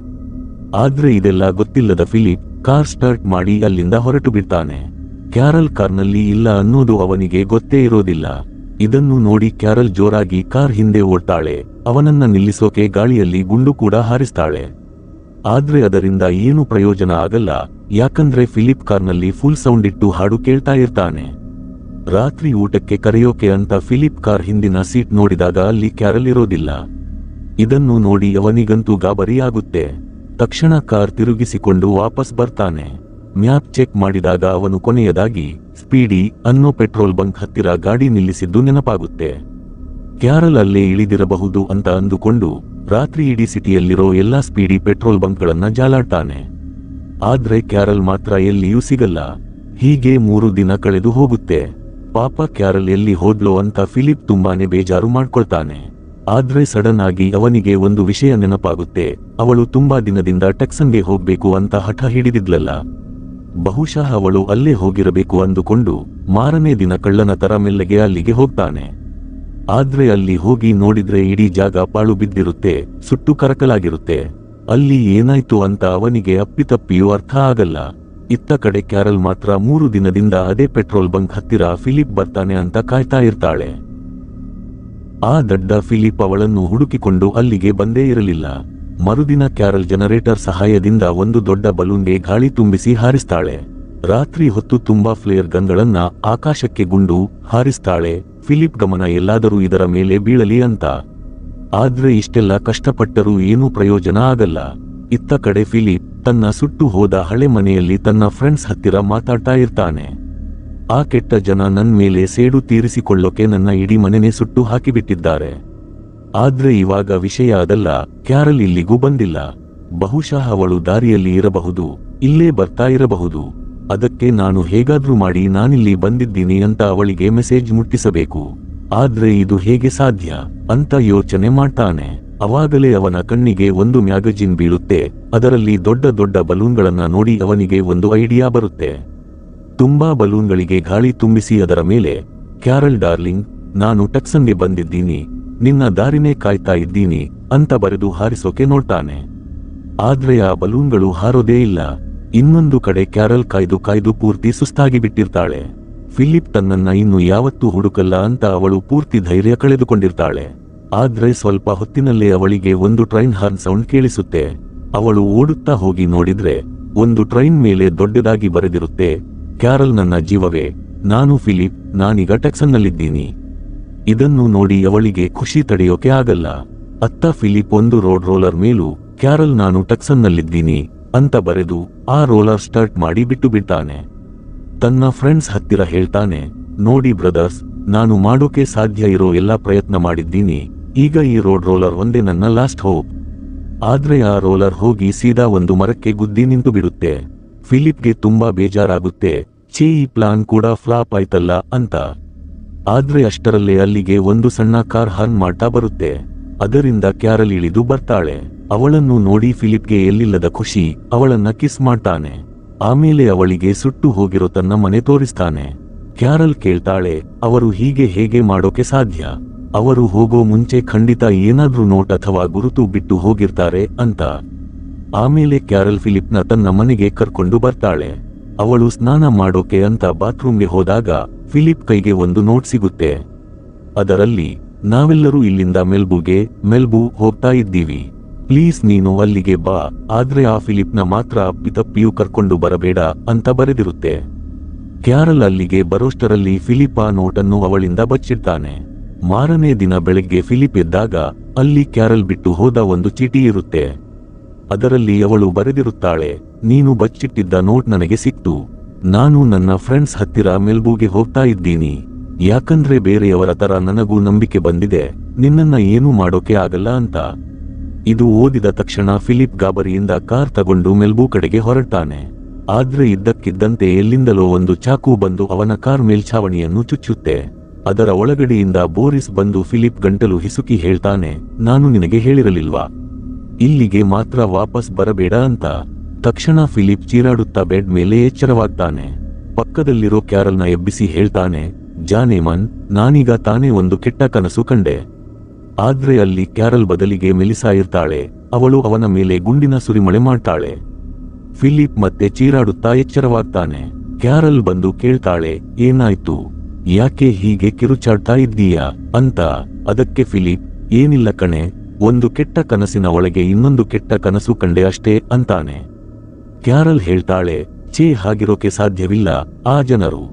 ಆದ್ರೆ ಇದೆಲ್ಲ ಗೊತ್ತಿಲ್ಲದ ಫಿಲಿಪ್ ಕಾರ್ ಸ್ಟಾರ್ಟ್ ಮಾಡಿ ಅಲ್ಲಿಂದ ಹೊರಟು ಬಿಡ್ತಾನೆ. ಕ್ಯಾರಲ್ ಕಾರ್ನಲ್ಲಿ ಇಲ್ಲ ಅನ್ನೋದು ಅವನಿಗೆ ಗೊತ್ತೇ ಇರೋದಿಲ್ಲ. ಇದನ್ನು ನೋಡಿ ಕ್ಯಾರಲ್ ಜೋರಾಗಿ ಕಾರ್ ಹಿಂದೆ ಓಡ್ತಾಳೆ. ಅವನನ್ನ ನಿಲ್ಲಿಸೋಕೆ ಗಾಳಿಯಲ್ಲಿ ಗುಂಡು ಕೂಡ ಹಾರಿಸ್ತಾಳೆ. ಆದ್ರೆ ಅದರಿಂದ ಏನು ಪ್ರಯೋಜನ ಆಗಲ್ಲ, ಯಾಕಂದ್ರೆ ಫಿಲಿಪ್ ಕಾರ್ನಲ್ಲಿ ಫುಲ್ ಸೌಂಡ್ ಇಟ್ಟು ಹಾಡು ಕೇಳ್ತಾ ಇರ್ತಾನೆ. ರಾತ್ರಿ ಊಟಕ್ಕೆ ಕರೆಯೋಕೆ ಅಂತ ಫಿಲಿಪ್ ಕಾರ್ ಹಿಂದಿನ ಸೀಟ್ ನೋಡಿದಾಗ ಅಲ್ಲಿ ಕ್ಯಾರಲ್ ಇರೋದಿಲ್ಲ. ಇದನ್ನು ನೋಡಿ ಅವನಿಗಂತೂ ಗಾಬರಿ ಆಗುತ್ತೆ. ತಕ್ಷಣ ಕಾರ್ ತಿರುಗಿಸಿಕೊಂಡು ವಾಪಸ್ ಬರ್ತಾನೆ. ಮ್ಯಾಪ್ ಚೆಕ್ ಮಾಡಿದಾಗ ಅವನು ಕೊನೆಯದಾಗಿ ಸ್ಪೀಡಿ ಅನ್ನೋ ಪೆಟ್ರೋಲ್ ಬಂಕ್ ಹತ್ತಿರ ಗಾಡಿ ನಿಲ್ಲಿಸಿದ್ದು ನೆನಪಾಗುತ್ತೆ. ಕ್ಯಾರಲ್ ಅಲ್ಲೇ ಇಳಿದಿರಬಹುದು ಅಂತ ಅಂದುಕೊಂಡು ರಾತ್ರಿ ಇಡೀ ಸಿಟಿಯಲ್ಲಿರೋ ಎಲ್ಲಾ ಸ್ಪೀಡಿ ಪೆಟ್ರೋಲ್ ಬಂಕ್ಗಳನ್ನ ಜಾಲಾಡ್ತಾನೆ. ಆದ್ರೆ ಕ್ಯಾರಲ್ ಮಾತ್ರ ಎಲ್ಲಿಯೂ ಸಿಗಲ್ಲ. ಹೀಗೆ 3 ದಿನ ಕಳೆದು ಹೋಗುತ್ತೆ. ಪಾಪ ಕ್ಯಾರಲ್ ಎಲ್ಲಿ ಹೋದ್ಲೋ ಅಂತ ಫಿಲಿಪ್ ತುಂಬಾನೇ ಬೇಜಾರು ಮಾಡ್ಕೊಳ್ತಾನೆ. ಆದ್ರೆ ಸಡನ್ ಆಗಿ ಅವನಿಗೆ ಒಂದು ವಿಷಯ ನೆನಪಾಗುತ್ತೆ. ಅವಳು ತುಂಬಾ ದಿನದಿಂದ ಟೆಕ್ಸನ್ಗೆ ಹೋಗ್ಬೇಕು ಅಂತ ಹಠ ಹಿಡಿದಿದ್ಲಲ್ಲ, ಬಹುಶಃ ಅವಳು ಅಲ್ಲೇ ಹೋಗಿರಬೇಕು ಅಂದುಕೊಂಡು ಮಾರನೇ ದಿನ ಕಳ್ಳನ ತರ ಮೆಲ್ಲಗೆ ಅಲ್ಲಿಗೆ ಹೋಗ್ತಾನೆ. ಆದ್ರೆ ಅಲ್ಲಿ ಹೋಗಿ ನೋಡಿದ್ರೆ ಇಡೀ ಜಾಗ ಪಾಳು ಬಿದ್ದಿರುತ್ತೆ, ಸುಟ್ಟು ಕರಕಲಾಗಿರುತ್ತೆ. ಅಲ್ಲಿ ಏನಾಯ್ತು ಅಂತ ಅವನಿಗೆ ಅಪ್ಪಿತಪ್ಪಿಯೂ ಅರ್ಥ ಆಗಲ್ಲ. ಇತ್ತ ಕಡೆ ಕ್ಯಾರಲ್ ಮಾತ್ರ 3 ದಿನದಿಂದ ಅದೇ ಪೆಟ್ರೋಲ್ ಬಂಕ್ ಹತ್ತಿರ ಫಿಲಿಪ್ ಬರ್ತಾನೆ ಅಂತ ಕಾಯ್ತಾ ಇರ್ತಾಳೆ. ಆ ದಡ್ಡ ಫಿಲಿಪ್ ಅವಳನ್ನು ಹುಡುಕಿಕೊಂಡು ಅಲ್ಲಿಗೆ ಬಂದೇ ಇರಲಿಲ್ಲ. ಮರುದಿನ ಕ್ಯಾರಲ್ ಜನರೇಟರ್ ಸಹಾಯದಿಂದ ಒಂದು ದೊಡ್ಡ ಬಲೂನ್ಗೆ ಗಾಳಿ ತುಂಬಿಸಿ ಹಾರಿಸ್ತಾಳೆ. ರಾತ್ರಿ ಹೊತ್ತು ತುಂಬಾ ಫ್ಲೇರ್ ಗನ್ಗಳನ್ನ ಆಕಾಶಕ್ಕೆ ಗುಂಡು ಹಾರಿಸ್ತಾಳೆ. ಫಿಲಿಪ್ ಗಮನ ಎಲ್ಲಾದರೂ ಇದರ ಮೇಲೆ ಬೀಳಲಿ ಅಂತ. ಆದ್ರೆ ಇಷ್ಟೆಲ್ಲ ಕಷ್ಟಪಟ್ಟರೂ ಏನೂ ಪ್ರಯೋಜನ ಆಗಲ್ಲ. ಇತ್ತ ಕಡೆ ಫಿಲಿಪ್ ತನ್ನ ಸುಟ್ಟು ಹೋದ ಹಳೆ ಮನೆಯಲ್ಲಿ ತನ್ನ ಫ್ರೆಂಡ್ಸ್ ಹತ್ತಿರ ಮಾತಾಡ್ತಾ ಇರ್ತಾನೆ. ಆ ಕೆಟ್ಟ ಜನ ನನ್ ಮೇಲೆ ಸೇಡು ತೀರಿಸಿಕೊಳ್ಳೋಕೆ ನನ್ನ ಇಡೀ ಮನೆನೇ ಸುಟ್ಟು ಹಾಕಿಬಿಟ್ಟಿದ್ದಾರೆ. ಆದ್ರೆ ಇವಾಗ ವಿಷಯ ಅದಲ್ಲ, ಕ್ಯಾರಲ್ ಇಲ್ಲಿಗೂ ಬಂದಿಲ್ಲ. ಬಹುಶಃ ಅವಳು ದಾರಿಯಲ್ಲಿ ಇರಬಹುದು, ಇಲ್ಲೇ ಬರ್ತಾ ಇರಬಹುದು. ಅದಕ್ಕೆ ನಾನು ಹೇಗಾದ್ರೂ ಮಾಡಿ ನಾನಿಲ್ಲಿ ಬಂದಿದ್ದೀನಿ ಅಂತ ಅವಳಿಗೆ ಮೆಸೇಜ್ ಮುಟ್ಟಿಸಬೇಕು. ಆದ್ರೆ ಇದು ಹೇಗೆ ಸಾಧ್ಯ ಅಂತ ಯೋಚನೆ ಮಾಡ್ತಾನೆ. ಅವಾಗಲೇ ಅವನ ಕಣ್ಣಿಗೆ ಒಂದು ಮ್ಯಾಗಜಿನ್ ಬೀಳುತ್ತೆ. ಅದರಲ್ಲಿ ದೊಡ್ಡ ದೊಡ್ಡ ಬಲೂನ್ಗಳನ್ನ ನೋಡಿ ಅವನಿಗೆ ಒಂದು ಐಡಿಯಾ ಬರುತ್ತೆ. ತುಂಬಾ ಬಲೂನ್ಗಳಿಗೆ ಗಾಳಿ ತುಂಬಿಸಿ ಅದರ ಮೇಲೆ, ಕ್ಯಾರಲ್ ಡಾರ್ಲಿಂಗ್, ನಾನು ಟೆಕ್ಸನ್ಗೆ ಬಂದಿದ್ದೀನಿ, ನಿನ್ನ ದಾರಿನೇ ಕಾಯ್ತಾ ಇದ್ದೀನಿ ಅಂತ ಬರೆದು ಹಾರಿಸೋಕೆ ನೋಡ್ತಾನೆ. ಆದ್ರೆ ಆ ಬಲೂನ್ಗಳು ಹಾರೋದೇ ಇಲ್ಲ. ಇನ್ನೊಂದು ಕಡೆ ಕ್ಯಾರಲ್ ಕಾಯ್ದು ಪೂರ್ತಿ ಸುಸ್ತಾಗಿ ಬಿಟ್ಟಿರ್ತಾಳೆ. ಫಿಲಿಪ್ ತನ್ನನ್ನ ಇನ್ನು ಯಾವತ್ತೂ ಹುಡುಕಲ್ಲ ಅಂತ ಅವಳು ಪೂರ್ತಿ ಧೈರ್ಯ ಕಳೆದುಕೊಂಡಿರ್ತಾಳೆ. ಆದ್ರೆ ಸ್ವಲ್ಪ ಹೊತ್ತಿನಲ್ಲೇ ಅವಳಿಗೆ ಒಂದು ಟ್ರೈನ್ ಹಾರ್ನ್ ಸೌಂಡ್ ಕೇಳಿಸುತ್ತೆ. ಅವಳು ಓಡುತ್ತಾ ಹೋಗಿ ನೋಡಿದ್ರೆ ಒಂದು ಟ್ರೈನ್ ಮೇಲೆ ದೊಡ್ಡದಾಗಿ ಬರೆದಿರುತ್ತೆ, ಕ್ಯಾರಲ್ ನನ್ನ ಜೀವವೇ, ನಾನು ಫಿಲಿಪ್, ನಾನೀಗ ಟೆಕ್ಸನ್ನಲ್ಲಿದ್ದೀನಿ. ಇದನ್ನು ನೋಡಿ ಅವಳಿಗೆ ಖುಷಿ ತಡೆಯೋಕೆ ಆಗಲ್ಲ. ಅತ್ತ ಫಿಲಿಪ್ ಒಂದು ರೋಡ್ ರೋಲರ್ ಮೇಲೂ ಕ್ಯಾರಲ್ ನಾನು ಟೆಕ್ಸನ್ನಲ್ಲಿದ್ದೀನಿ ಅಂತ ಬರೆದು ಆ ರೋಲರ್ ಸ್ಟಾರ್ಟ್ ಮಾಡಿ ಬಿಟ್ಟು ಬಿಡ್ತಾನೆ. ತನ್ನ ಫ್ರೆಂಡ್ಸ್ ಹತ್ತಿರ ಹೇಳ್ತಾನೆ, ನೋಡಿ ಬ್ರದರ್ಸ್, ನಾನು ಮಾಡೋಕೆ ಸಾಧ್ಯ ಇರೋ ಎಲ್ಲ ಪ್ರಯತ್ನ ಮಾಡಿದ್ದೀನಿ. ಈಗ ಈ ರೋಡ್ ರೋಲರ್ ಒಂದೇ ನನ್ನ ಲಾಸ್ಟ್ ಹೋಪ್. ಆದ್ರೆ ಆ ರೋಲರ್ ಹೋಗಿ ಸೀದಾ ಒಂದು ಮರಕ್ಕೆ ಗುದ್ದಿ ನಿಂತು ಬಿಡುತ್ತೆ. ಫಿಲಿಪ್ಗೆ ತುಂಬಾ ಬೇಜಾರಾಗುತ್ತೆ. ಛೇ, ಈ ಪ್ಲಾನ್ ಕೂಡ ಫ್ಲಾಪ್ ಆಯ್ತಲ್ಲ ಅಂತ. ಆದ್ರೆ ಅಷ್ಟರಲ್ಲೇ ಅಲ್ಲಿಗೆ ಒಂದು ಸಣ್ಣ ಕಾರ್ ಹಾರ್ನ್ ಮಾಡ್ತಾ ಬರುತ್ತೆ. ಅದರಿಂದ ಕ್ಯಾರಲ್ ಇಳಿದು ಬರ್ತಾಳೆ. ಅವಳನ್ನು ನೋಡಿ ಫಿಲಿಪ್ಗೆ ಎಲ್ಲಿಲ್ಲದ ಖುಷಿ. ಅವಳನ್ನ ಕಿಸ್ ಮಾಡ್ತಾನೆ. ಆಮೇಲೆ ಅವಳಿಗೆ ಸುಟ್ಟು ಹೋಗಿರೋ ತನ್ನ ಮನೆ ತೋರಿಸ್ತಾನೆ. ಕ್ಯಾರಲ್ ಕೇಳ್ತಾಳೆ, ಅವರು ಹೀಗೆ ಹೇಗೆ ಮಾಡೋಕೆ ಸಾಧ್ಯ? ಅವರು ಹೋಗೋ ಮುಂಚೆ ಖಂಡಿತ ಏನಾದ್ರೂ ನೋಟ್ ಅಥವಾ ಗುರುತು ಬಿಟ್ಟು ಹೋಗಿರ್ತಾರೆ ಅಂತ. ಆಮೇಲೆ ಕ್ಯಾರಲ್ ಫಿಲಿಪ್ನ ತನ್ನ ಮನೆಗೆ ಕರ್ಕೊಂಡು ಬರ್ತಾಳೆ. ಅವಳು ಸ್ನಾನ ಮಾಡೋಕೆ ಅಂತ ಬಾತ್ರೂಮ್ಗೆ ಹೋದಾಗ ಫಿಲಿಪ್ ಕೈಗೆ ಒಂದು ನೋಟ್ ಸಿಗುತ್ತೆ. ಅದರಲ್ಲಿ, ನಾವೆಲ್ಲರೂ ಇಲ್ಲಿಂದ ಮೆಲ್ಬು ಹೋಗ್ತಾ ಇದ್ದೀವಿ. ಪ್ಲೀಸ್ ನೀನು ಅಲ್ಲಿಗೆ ಬಾ, ಆದ್ರೆ ಆ ಫಿಲಿಪ್ನ ಮಾತ್ರ ಅಪ್ಪಿತಪ್ಪಿಯೂ ಕರ್ಕೊಂಡು ಬರಬೇಡ ಅಂತ ಬರೆದಿರುತ್ತೆ. ಕ್ಯಾರಲ್ ಅಲ್ಲಿಗೆ ಬರೋಷ್ಟರಲ್ಲಿ ಫಿಲಿಪ್ ಆ ನೋಟನ್ನು ಅವಳಿಂದ ಬಚ್ಚಿಡ್ತಾನೆ. ಮಾರನೇ ದಿನ ಬೆಳಗ್ಗೆ ಫಿಲಿಪ್ ಎದ್ದಾಗ ಅಲ್ಲಿ ಕ್ಯಾರಲ್ ಬಿಟ್ಟು ಹೋದ ಒಂದು ಚೀಟಿ ಇರುತ್ತೆ. ಅದರಲ್ಲಿ ಅವಳು ಬರೆದಿರುತ್ತಾಳೆ, ನೀನು ಬಚ್ಚಿಟ್ಟಿದ್ದ ನೋಟ್ ನನಗೆ ಸಿಕ್ತು. ನಾನು ನನ್ನ ಫ್ರೆಂಡ್ಸ್ ಹತ್ತಿರ ಮೆಲ್ಬುಗೆ ಹೋಗ್ತಾ ಇದ್ದೀನಿ. ಯಾಕಂದ್ರೆ ಬೇರೆಯವರ ತರ ನನಗೂ ನಂಬಿಕೆ ಬಂದಿದೆ, ನಿನ್ನನ್ನ ಏನೂ ಮಾಡೋಕೆ ಆಗಲ್ಲ ಅಂತ. ಇದು ಓದಿದ ತಕ್ಷಣ ಫಿಲಿಪ್ ಗಾಬರಿಯಿಂದ ಕಾರ್ ತಗೊಂಡು ಮೆಲ್ಬು ಕಡೆಗೆ ಹೊರಡ್ತಾನೆ. ಆದ್ರೆ ಇದ್ದಕ್ಕಿದ್ದಂತೆ ಎಲ್ಲಿಂದಲೋ ಒಂದು ಚಾಕು ಬಂದು ಅವನ ಕಾರ್ ಮೇಲ್ಛಾವಣಿಯನ್ನು ಚುಚ್ಚುತ್ತೆ. ಅದರ ಒಳಗಡೆಯಿಂದ ಬೋರಿಸ್ ಬಂದು ಫಿಲಿಪ್ ಗಂಟಲು ಹಿಸುಕಿ ಹೇಳ್ತಾನೆ, ನಾನು ನಿನಗೆ ಹೇಳಿರಲಿಲ್ವಾ, ಇಲ್ಲಿಗೆ ಮಾತ್ರ ವಾಪಸ್ ಬರಬೇಡ ಅಂತ. ತಕ್ಷಣ ಫಿಲಿಪ್ ಚೀರಾಡುತ್ತಾ ಬೆಡ್ ಮೇಲೆ ಎಚ್ಚರವಾಗ್ತಾನೆ. ಪಕ್ಕದಲ್ಲಿರೋ ಕ್ಯಾರಲ್ನ ಎಬ್ಬಿಸಿ ಹೇಳ್ತಾನೆ, ಜಾನೇಮನ್, ನಾನೀಗ ತಾನೇ ಒಂದು ಕೆಟ್ಟ ಕನಸು ಕಂಡೆ. ಆದ್ರೆ ಅಲ್ಲಿ ಕ್ಯಾರಲ್ ಬದಲಿಗೆ ಮೆಲಿಸಾ ಇರ್ತಾಳೆ. ಅವಳು ಅವನ ಮೇಲೆ ಗುಂಡಿನ ಸುರಿಮಳೆ ಮಾಡ್ತಾಳೆ. ಫಿಲಿಪ್ ಮತ್ತೆ ಚೀರಾಡುತ್ತಾ ಎಚ್ಚರವಾಗ್ತಾನೆ. ಕ್ಯಾರಲ್ ಬಂದು ಕೇಳ್ತಾಳೆ, ಏನಾಯ್ತು, ಯಾಕೆ ಹೀಗೆ ಕಿರುಚಾಡ್ತಾ ಇದ್ದೀಯಾ ಅಂತ. ಅದಕ್ಕೆ ಫಿಲಿಪ್, ಏನಿಲ್ಲ ಕಣೆ, ಒಂದು ಕೆಟ್ಟ ಕನಸಿನ ಒಳಗೆ ಇನ್ನೊಂದು ಕೆಟ್ಟ ಕನಸು ಕಂಡೆ ಅಷ್ಟೇ ಅಂತಾನೆ. ಕ್ಯಾರಲ್ ಹೇಳ್ತಾಳೆ, ಛೇ, ಹಾಗಿರೋಕೆ ಸಾಧ್ಯವಿಲ್ಲ, ಆ ಜನರು.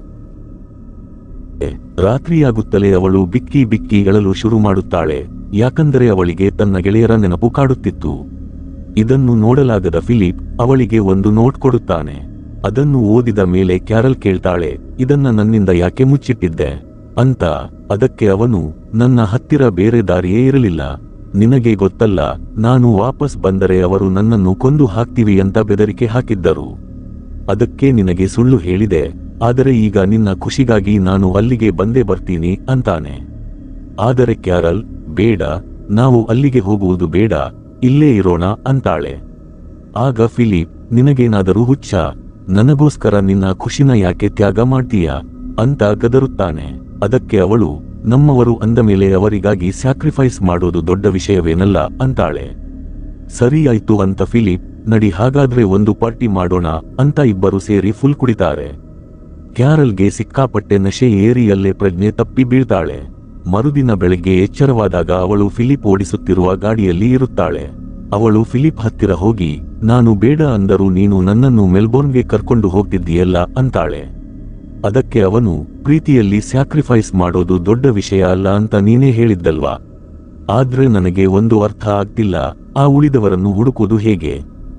ರಾತ್ರಿಯಾಗುತ್ತಲೇ ಅವಳು ಬಿಕ್ಕಿ ಬಿಕ್ಕಿ ಅಳಲು ಶುರು ಮಾಡುತ್ತಾಳೆ. ಯಾಕಂದರೆ ಅವಳಿಗೆ ತನ್ನ ಗೆಳೆಯರ ನೆನಪು ಕಾಡುತ್ತಿತ್ತು. ಇದನ್ನು ನೋಡಲಾಗದ ಫಿಲಿಪ್ ಅವಳಿಗೆ ಒಂದು ನೋಟ್ ಕೊಡುತ್ತಾನೆ. ಅದನ್ನು ಓದಿದ ಮೇಲೆ ಕ್ಯಾರಲ್ ಕೇಳ್ತಾಳೆ, ಇದನ್ನ ನನ್ನಿಂದ ಯಾಕೆ ಮುಚ್ಚಿಟ್ಟಿದ್ದೆ ಅಂತ. ಅದಕ್ಕೆ ಅವನು, ನನ್ನ ಹತ್ತಿರ ಬೇರೆ ದಾರಿಯೇ ಇರಲಿಲ್ಲ. ನಿನಗೆ ಗೊತ್ತಲ್ಲ, ನಾನು ವಾಪಸ್ ಬಂದರೆ ಅವರು ನನ್ನನ್ನು ಕೊಂದು ಹಾಕ್ತೀವಿ ಅಂತ ಬೆದರಿಕೆ ಹಾಕಿದ್ದರು. ಅದಕ್ಕೆ ನಿನಗೆ ಸುಳ್ಳು ಹೇಳಿದೆ. ಆದರೆ ಈಗ ನಿನ್ನ ಖುಷಿಗಾಗಿ ನಾನು ಅಲ್ಲಿಗೆ ಬಂದೇ ಬರ್ತೀನಿ ಅಂತಾನೆ. ಆದರೆ ಕ್ಯಾರಲ್, ಬೇಡ, ನಾವು ಅಲ್ಲಿಗೆ ಹೋಗುವುದು ಬೇಡ, ಇಲ್ಲೇ ಇರೋಣ ಅಂತಾಳೆ. ಆಗ ಫಿಲಿಪ್, ನಿನಗೇನಾದರೂ ಹುಚ್ಚ? ನನಗೋಸ್ಕರ ನಿನ್ನ ಖುಷಿನ ಯಾಕೆ ತ್ಯಾಗ ಮಾಡ್ತೀಯಾ ಅಂತ ಗದರುತ್ತಾನೆ. ಅದಕ್ಕೆ ಅವಳು, ನಮ್ಮವರು ಅಂದ ಮೇಲೆ ಅವರಿಗಾಗಿ ಸ್ಯಾಕ್ರಿಫೈಸ್ ಮಾಡೋದು ದೊಡ್ಡ ವಿಷಯವೇನಲ್ಲ ಅಂತಾಳೆ. ಸರಿ ಆಯ್ತು ಅಂತ ಫಿಲಿಪ್, ನಡಿ ಹಾಗಾದ್ರೆ ಒಂದು ಪಾರ್ಟಿ ಮಾಡೋಣ ಅಂತ ಇಬ್ಬರು ಸೇರಿ ಫುಲ್ ಕುಡಿತಾರೆ. ಕ್ಯಾರಲ್ಗೆ ಸಿಕ್ಕಾಪಟ್ಟೆ ನಶೆ ಏರಿ ಅಲ್ಲೇ ಪ್ರಜ್ಞೆ ತಪ್ಪಿ ಬೀಳ್ತಾಳೆ. ಮರುದಿನ ಬೆಳಗ್ಗೆ ಎಚ್ಚರವಾದಾಗ ಅವಳು ಫಿಲಿಪ್ ಓಡಿಸುತ್ತಿರುವ ಗಾಡಿಯಲ್ಲಿ ಇರುತ್ತಾಳೆ. ಅವಳು ಫಿಲಿಪ್ ಹತ್ತಿರ ಹೋಗಿ, ನಾನು ಬೇಡ ಅಂದರೂ ನೀನು ನನ್ನನ್ನು ಮೆಲ್ಬೋರ್ನ್ಗೆ ಕರ್ಕೊಂಡು ಹೋಗ್ತಿದ್ದೀಯಲ್ಲ ಅಂತಾಳೆ. ಅದಕ್ಕೆ ಅವನು, ಪ್ರೀತಿಯಲ್ಲಿ ಸ್ಯಾಕ್ರಿಫೈಸ್ ಮಾಡೋದು ದೊಡ್ಡ ವಿಷಯ ಅಲ್ಲ ಅಂತ ನೀನೇ ಹೇಳಿದ್ದಲ್ವಾ. ಆದ್ರೆ ನನಗೆ ಒಂದು ಅರ್ಥ ಆಗ್ತಿಲ್ಲ, ಆ ಉಳಿದವರನ್ನು ಹುಡುಕುವುದು ಹೇಗೆ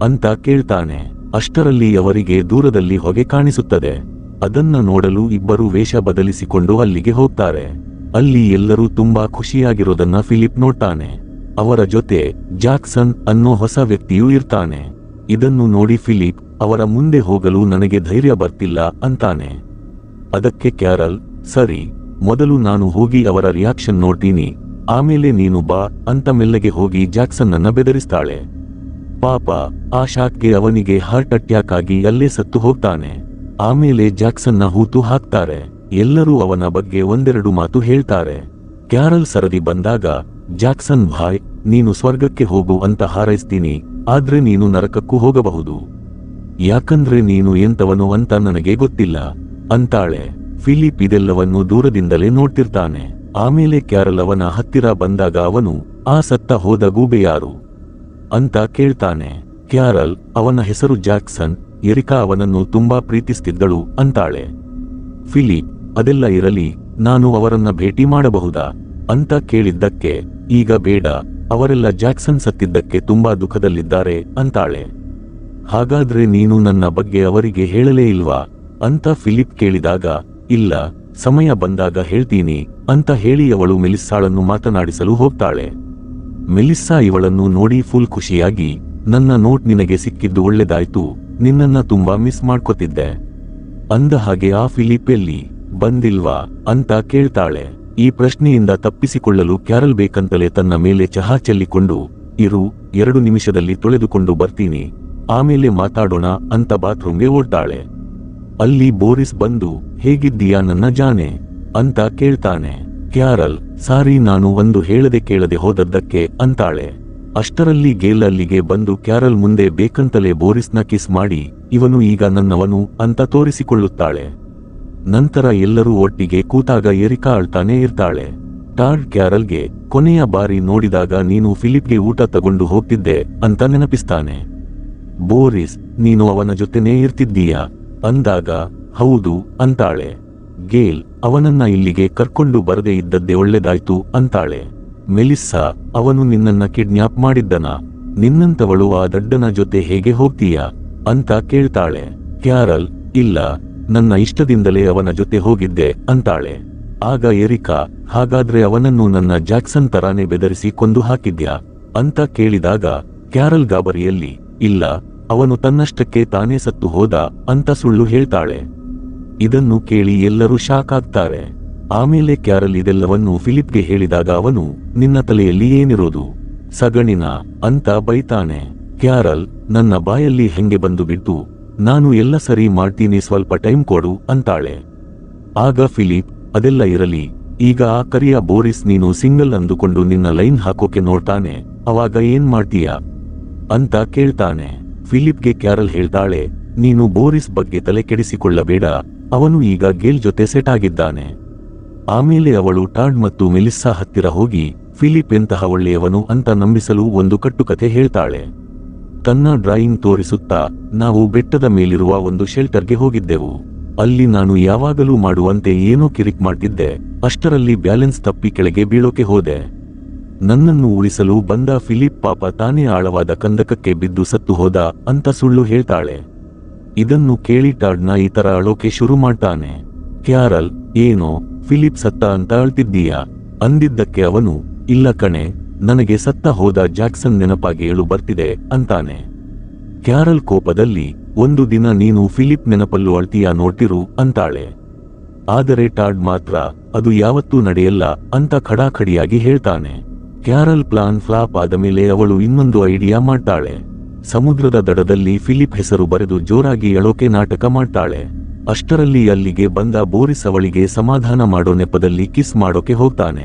ಅಂತ ಕೇಳ್ತಾನೆ. ಅಷ್ಟರಲ್ಲಿ ಅವರಿಗೆ ದೂರದಲ್ಲಿ ಹೊಗೆ ಕಾಣಿಸುತ್ತದೆ. ಅದನ್ನ ನೋಡಲು ಇಬ್ಬರು ವೇಷ ಬದಲಿಸಿಕೊಂಡು ಅಲ್ಲಿಗೆ ಹೋಗ್ತಾರೆ. ಅಲ್ಲಿ ಎಲ್ಲರೂ ತುಂಬಾ ಖುಷಿಯಾಗಿರೋದನ್ನ ಫಿಲಿಪ್ ನೋಡ್ತಾನೆ. ಅವರ ಜೊತೆ ಜಾಕ್ಸನ್ ಅನ್ನೋ ಹೊಸ ವ್ಯಕ್ತಿಯೂ ಇರ್ತಾನೆ. ಇದನ್ನು ನೋಡಿ ಫಿಲಿಪ್, ಅವರ ಮುಂದೆ ಹೋಗಲು ನನಗೆ ಧೈರ್ಯ ಬರ್ತಿಲ್ಲ ಅಂತಾನೆ. ಅದಕ್ಕೆ ಕ್ಯಾರಲ್, ಸರಿ, ಮೊದಲು ನಾನು ಹೋಗಿ ಅವರ ರಿಯಾಕ್ಷನ್ ನೋಡ್ತೀನಿ, ಆಮೇಲೆ ನೀನು ಬಾ ಅಂತ ಮೆಲ್ಲಗೆ ಹೋಗಿ ಜಾಕ್ಸನ್ ಅನ್ನ ಬೆದರಿಸ್ತಾಳೆ. ಪಾಪ, ಆ ಶಾಕ್ಗೆ ಅವನಿಗೆ ಹಾರ್ಟ್ ಅಟ್ಯಾಕ್ ಆಗಿ ಅಲ್ಲೇ ಸತ್ತು ಹೋಗ್ತಾನೆ. ಆಮೇಲೆ ಜಾಕ್ಸನ್ನ ಹೂತು ಹಾಕ್ತಾರೆ. ಎಲ್ಲರೂ ಅವನ ಬಗ್ಗೆ ಒಂದೆರಡು ಮಾತು ಹೇಳ್ತಾರೆ. ಕ್ಯಾರಲ್ ಸರದಿ ಬಂದಾಗ, ಜಾಕ್ಸನ್ ಭಾಯ್, ನೀನು ಸ್ವರ್ಗಕ್ಕೆ ಹೋಗು ಅಂತ ಹಾರೈಸ್ತೀನಿ, ಆದ್ರೆ ನೀನು ನರಕಕ್ಕೂ ಹೋಗಬಹುದು. ಯಾಕಂದ್ರೆ ನೀನು ಎಂತವನು ಅಂತ ನನಗೆ ಗೊತ್ತಿಲ್ಲ ಅಂತಾಳೆ. ಫಿಲಿಪ್ ಇದೆಲ್ಲವನ್ನು ದೂರದಿಂದಲೇ ನೋಡ್ತಿರ್ತಾನೆ. ಆಮೇಲೆ ಕ್ಯಾರಲ್ ಅವನ ಹತ್ತಿರ ಬಂದಾಗ ಅವನು, ಆ ಸತ್ತ ಹೋದ ಗೂಬೆ ಯಾರು ಅಂತ ಕೇಳ್ತಾನೆ. ಕ್ಯಾರಲ್, ಅವನ ಹೆಸರು ಜಾಕ್ಸನ್, ಎರಿಕಾ ಅವನನ್ನು ತುಂಬಾ ಪ್ರೀತಿಸ್ತಿದ್ದಳು ಅಂತಾಳೆ. ಫಿಲಿಪ್, ಅದೆಲ್ಲ ಇರಲಿ, ನಾನು ಅವರನ್ನ ಭೇಟಿ ಮಾಡಬಹುದಾ ಅಂತ ಕೇಳಿದ್ದಕ್ಕೆ, ಈಗ ಬೇಡ, ಅವರೆಲ್ಲ ಜಾಕ್ಸನ್ ಸತ್ತಿದ್ದಕ್ಕೆ ತುಂಬಾ ದುಃಖದಲ್ಲಿದ್ದಾರೆ ಅಂತಾಳೆ. ಹಾಗಾದ್ರೆ ನೀನು ನನ್ನ ಬಗ್ಗೆ ಅವರಿಗೆ ಹೇಳಲೇ ಇಲ್ವಾ ಅಂತ ಫಿಲಿಪ್ ಕೇಳಿದಾಗ, ಇಲ್ಲ, ಸಮಯ ಬಂದಾಗ ಹೇಳ್ತೀನಿ ಅಂತ ಹೇಳಿ ಅವಳು ಮೆಲಿಸ್ಸಾಳನ್ನು ಮಾತನಾಡಿಸಲು ಹೋಗ್ತಾಳೆ. ಮೆಲಿಸ್ಸಾ ಇವಳನ್ನು ನೋಡಿ ಫುಲ್ ಖುಷಿಯಾಗಿ, ನನ್ನ ನೋಟ್ ನಿನಗೆ ಸಿಕ್ಕಿದ್ದು ಒಳ್ಳೆದಾಯ್ತು, ನಿನ್ನನ್ನ ತುಂಬಾ ಮಿಸ್ ಮಾಡ್ಕೊತಿದ್ದೆ. ಅಂದ ಹಾಗೆ ಆ ಫಿಲಿಪ್ ಎಲ್ಲಿ ಬಂದಿಲ್ವಾ ಅಂತ ಕೇಳ್ತಾಳೆ. ಈ ಪ್ರಶ್ನೆಯಿಂದ ತಪ್ಪಿಸಿಕೊಳ್ಳಲು ಕ್ಯಾರಲ್ ಬೇಕಂತಲೇ ತನ್ನ ಮೇಲೆ ಚಹಾ ಚೆಲ್ಲಿಕೊಂಡು, ಇರು, 2 ನಿಮಿಷದಲ್ಲಿ ತೊಳೆದುಕೊಂಡು ಬರ್ತೀನಿ, ಆಮೇಲೆ ಮಾತಾಡೋಣ ಅಂತ ಬಾತ್ರೂಮ್ಗೆ ಓಡ್ತಾಳೆ. ಅಲ್ಲಿ ಬೋರಿಸ್ ಬಂದು, ಹೇಗಿದ್ದೀಯಾ ನನ್ನ ಜಾನೆ ಅಂತ ಕೇಳ್ತಾನೆ. ಕ್ಯಾರಲ್, ಸಾರಿ, ನಾನು ಒಂದು ಹೇಳದೆ ಕೇಳದೆ ಹೋದದ್ದಕ್ಕೆ ಅಂತಾಳೆ. ಅಷ್ಟರಲ್ಲಿ ಗೇಲ್ ಅಲ್ಲಿಗೆ ಬಂದು ಕ್ಯಾರಲ್ ಮುಂದೆ ಬೇಕಂತಲೇ ಬೋರಿಸ್ನ ಕಿಸ್ ಮಾಡಿ, ಇವನು ಈಗ ನನ್ನವನು ಅಂತ ತೋರಿಸಿಕೊಳ್ಳುತ್ತಾಳೆ. ನಂತರ ಎಲ್ಲರೂ ಒಟ್ಟಿಗೆ ಕೂತಾಗ ಎರಿಕಾ ಅಳ್ತಾನೆ ಇರ್ತಾಳೆ. ಟಾಡ್ ಕ್ಯಾರಲ್ಗೆ, ಕೊನೆಯ ಬಾರಿ ನೋಡಿದಾಗ ನೀನು ಫಿಲಿಪ್ಗೆ ಊಟ ತಗೊಂಡು ಹೋಗ್ತಿದ್ದೆ ಅಂತ ನೆನಪಿಸ್ತಾನೆ. ಬೋರಿಸ್, ನೀನು ಅವನ ಜೊತೆನೇ ಇರ್ತಿದ್ದೀಯಾ ಅಂದಾಗ, ಹೌದು ಅಂತಾಳೆ. ಗೇಲ್, ಅವನನ್ನ ಇಲ್ಲಿಗೆ ಕರ್ಕೊಂಡು ಬರದೇ ಇದ್ದದ್ದೇ ಒಳ್ಳೆದಾಯ್ತು ಅಂತಾಳೆ. ಮೆಲಿಸ್ಸಾ, ಅವನು ನಿನ್ನನ್ನ ಕಿಡ್ನ್ಯಾಪ್ ಮಾಡಿದ್ದನ? ನಿನ್ನಂತವಳು ಆ ದಡ್ಡನ ಜೊತೆ ಹೇಗೆ ಹೋಗ್ತೀಯಾ ಅಂತ ಕೇಳ್ತಾಳೆ. ಕ್ಯಾರಲ್, ಇಲ್ಲ, ನನ್ನ ಇಷ್ಟದಿಂದಲೇ ಅವನ ಜೊತೆ ಹೋಗಿದ್ದೆ ಅಂತಾಳೆ. ಆಗ ಎರಿಕಾ, ಹಾಗಾದ್ರೆ ಅವನನ್ನು ನನ್ನ ಜಾಕ್ಸನ್ ತರಾನೇ ಬೆದರಿಸಿ ಕೊಂದು ಹಾಕಿದ್ಯಾ ಅಂತ ಕೇಳಿದಾಗ ಕ್ಯಾರಲ್ ಗಾಬರಿಯಲ್ಲಿ, ಇಲ್ಲ, ಅವನು ತನ್ನಷ್ಟಕ್ಕೆ ತಾನೇ ಸತ್ತು ಹೋದ ಅಂತ ಸುಳ್ಳು ಹೇಳ್ತಾಳೆ. ಇದನ್ನು ಕೇಳಿ ಎಲ್ಲರೂ ಶಾಕ್ ಆಗ್ತಾರೆ. ಆಮೇಲೆ ಕ್ಯಾರಲ್ ಇದೆಲ್ಲವನ್ನು ಫಿಲಿಪ್ಗೆ ಹೇಳಿದಾಗ ಅವನು, ನಿನ್ನ ತಲೆಯಲ್ಲಿ ಏನಿರೋದು, ಸಗಣಿನ ಅಂತ ಬೈತಾನೆ. ಕ್ಯಾರಲ್, ನನ್ನ ಬಾಯಲ್ಲಿ ಹೆಂಗೆ ಬಂದು ಬಿಟ್ಟು, ನಾನು ಎಲ್ಲ ಸರಿ ಮಾಡ್ತೀನಿ, ಸ್ವಲ್ಪ ಟೈಮ್ ಕೊಡು ಅಂತಾಳೆ. ಆಗ ಫಿಲಿಪ್, ಅದೆಲ್ಲ ಇರಲಿ, ಈಗ ಆ ಕರಿಯ ಬೋರಿಸ್ ನೀನು ಸಿಂಗಲ್ ಅಂದುಕೊಂಡು ನಿನ್ನ ಲೈನ್ ಹಾಕೋಕೆ ನೋಡ್ತಾನೆ, ಅವಾಗ ಏನ್ ಮಾಡ್ತೀಯಾ ಅಂತ ಕೇಳ್ತಾನೆ. ಫಿಲಿಪ್ಗೆ ಕ್ಯಾರಲ್ ಹೇಳ್ತಾಳೆ, ನೀನು ಬೋರಿಸ್ ಬಗ್ಗೆ ತಲೆ ಕೆಡಿಸಿಕೊಳ್ಳಬೇಡ, ಅವನು ಈಗ ಗೇಲ್ ಜೊತೆ ಸೆಟ್ ಆಗಿದ್ದಾನೆ. ಆಮೇಲೆ ಅವಳು ಟಾಡ್ ಮತ್ತು ಮೆಲಿಸ್ಸಾ ಹತ್ತಿರ ಹೋಗಿ ಫಿಲಿಪ್ ಎಂತಹ ಒಳ್ಳೆಯವನು ಅಂತ ನಂಬಿಸಲು ಒಂದು ಕಟ್ಟುಕತೆ ಹೇಳ್ತಾಳೆ. ತನ್ನ ಡ್ರಾಯಿಂಗ್ ತೋರಿಸುತ್ತಾ, ನಾವು ಬೆಟ್ಟದ ಮೇಲಿರುವ ಒಂದು ಶೆಲ್ಟರ್ಗೆ ಹೋಗಿದ್ದೆವು. ಅಲ್ಲಿ ನಾನು ಯಾವಾಗಲೂ ಮಾಡುವಂತೆ ಏನೋ ಕಿರಿಕ್ ಮಾಡ್ತಿದ್ದೆ, ಅಷ್ಟರಲ್ಲಿ ಬ್ಯಾಲೆನ್ಸ್ ತಪ್ಪಿ ಕೆಳಗೆ ಬೀಳೋಕೆ ಹೋದೆ. ನನ್ನನ್ನು ಉಳಿಸಲು ಬಂದ ಫಿಲಿಪ್ ಪಾಪ ತಾನೇ ಆಳವಾದ ಕಂದಕಕ್ಕೆ ಬಿದ್ದು ಸತ್ತು ಹೋದ ಅಂತ ಸುಳ್ಳು ಹೇಳ್ತಾಳೆ. ಇದನ್ನು ಕೇಳಿ ಟಾಡ್ನ ಈ ತರ ಅಳೋಕೆ ಶುರು ಮಾಡ್ತಾನೆ. ಕ್ಯಾರಲ್, ಏನೋ ಫಿಲಿಪ್ ಸತ್ತ ಅಂತ ಅಳ್ತಿದ್ದೀಯಾ ಅಂದಿದ್ದಕ್ಕೆ ಅವನು, ಇಲ್ಲ ಕಣೆ, ನನಗೆ ಸತ್ತ ಹೋದ ಜಾಕ್ಸನ್ ನೆನಪಾಗಿ ಏಳು ಬರ್ತಿದೆ ಅಂತಾನೆ. ಕ್ಯಾರಲ್ ಕೋಪದಲ್ಲಿ, ಒಂದು ದಿನ ನೀನು ಫಿಲಿಪ್ ನೆನಪಲ್ಲೂ ಅಳ್ತೀಯಾ ನೋಡ್ತಿರು ಅಂತಾಳೆ. ಆದರೆ ಟಾಡ್ ಮಾತ್ರ, ಅದು ಯಾವತ್ತೂ ನಡೆಯಲ್ಲ ಅಂತ ಖಡಾಖಡಿಯಾಗಿ ಹೇಳ್ತಾನೆ. ಕ್ಯಾರಲ್ ಪ್ಲಾನ್ ಫ್ಲಾಪ್ ಆದ ಮೇಲೆ ಅವಳು ಇನ್ನೊಂದು ಐಡಿಯಾ ಮಾಡ್ತಾಳೆ. ಸಮುದ್ರದ ದಡದಲ್ಲಿ ಫಿಲಿಪ್ ಹೆಸರು ಬರೆದು ಜೋರಾಗಿ ಅಳೋಕೆ ನಾಟಕ ಮಾಡ್ತಾಳೆ. ಅಷ್ಟರಲ್ಲಿ ಅಲ್ಲಿಗೆ ಬಂದ ಬೋರಿಸ್ ಅವಳಿಗೆ ಸಮಾಧಾನ ಮಾಡೋ ನೆಪದಲ್ಲಿ ಕಿಸ್ ಮಾಡೋಕೆ ಹೋಗ್ತಾನೆ.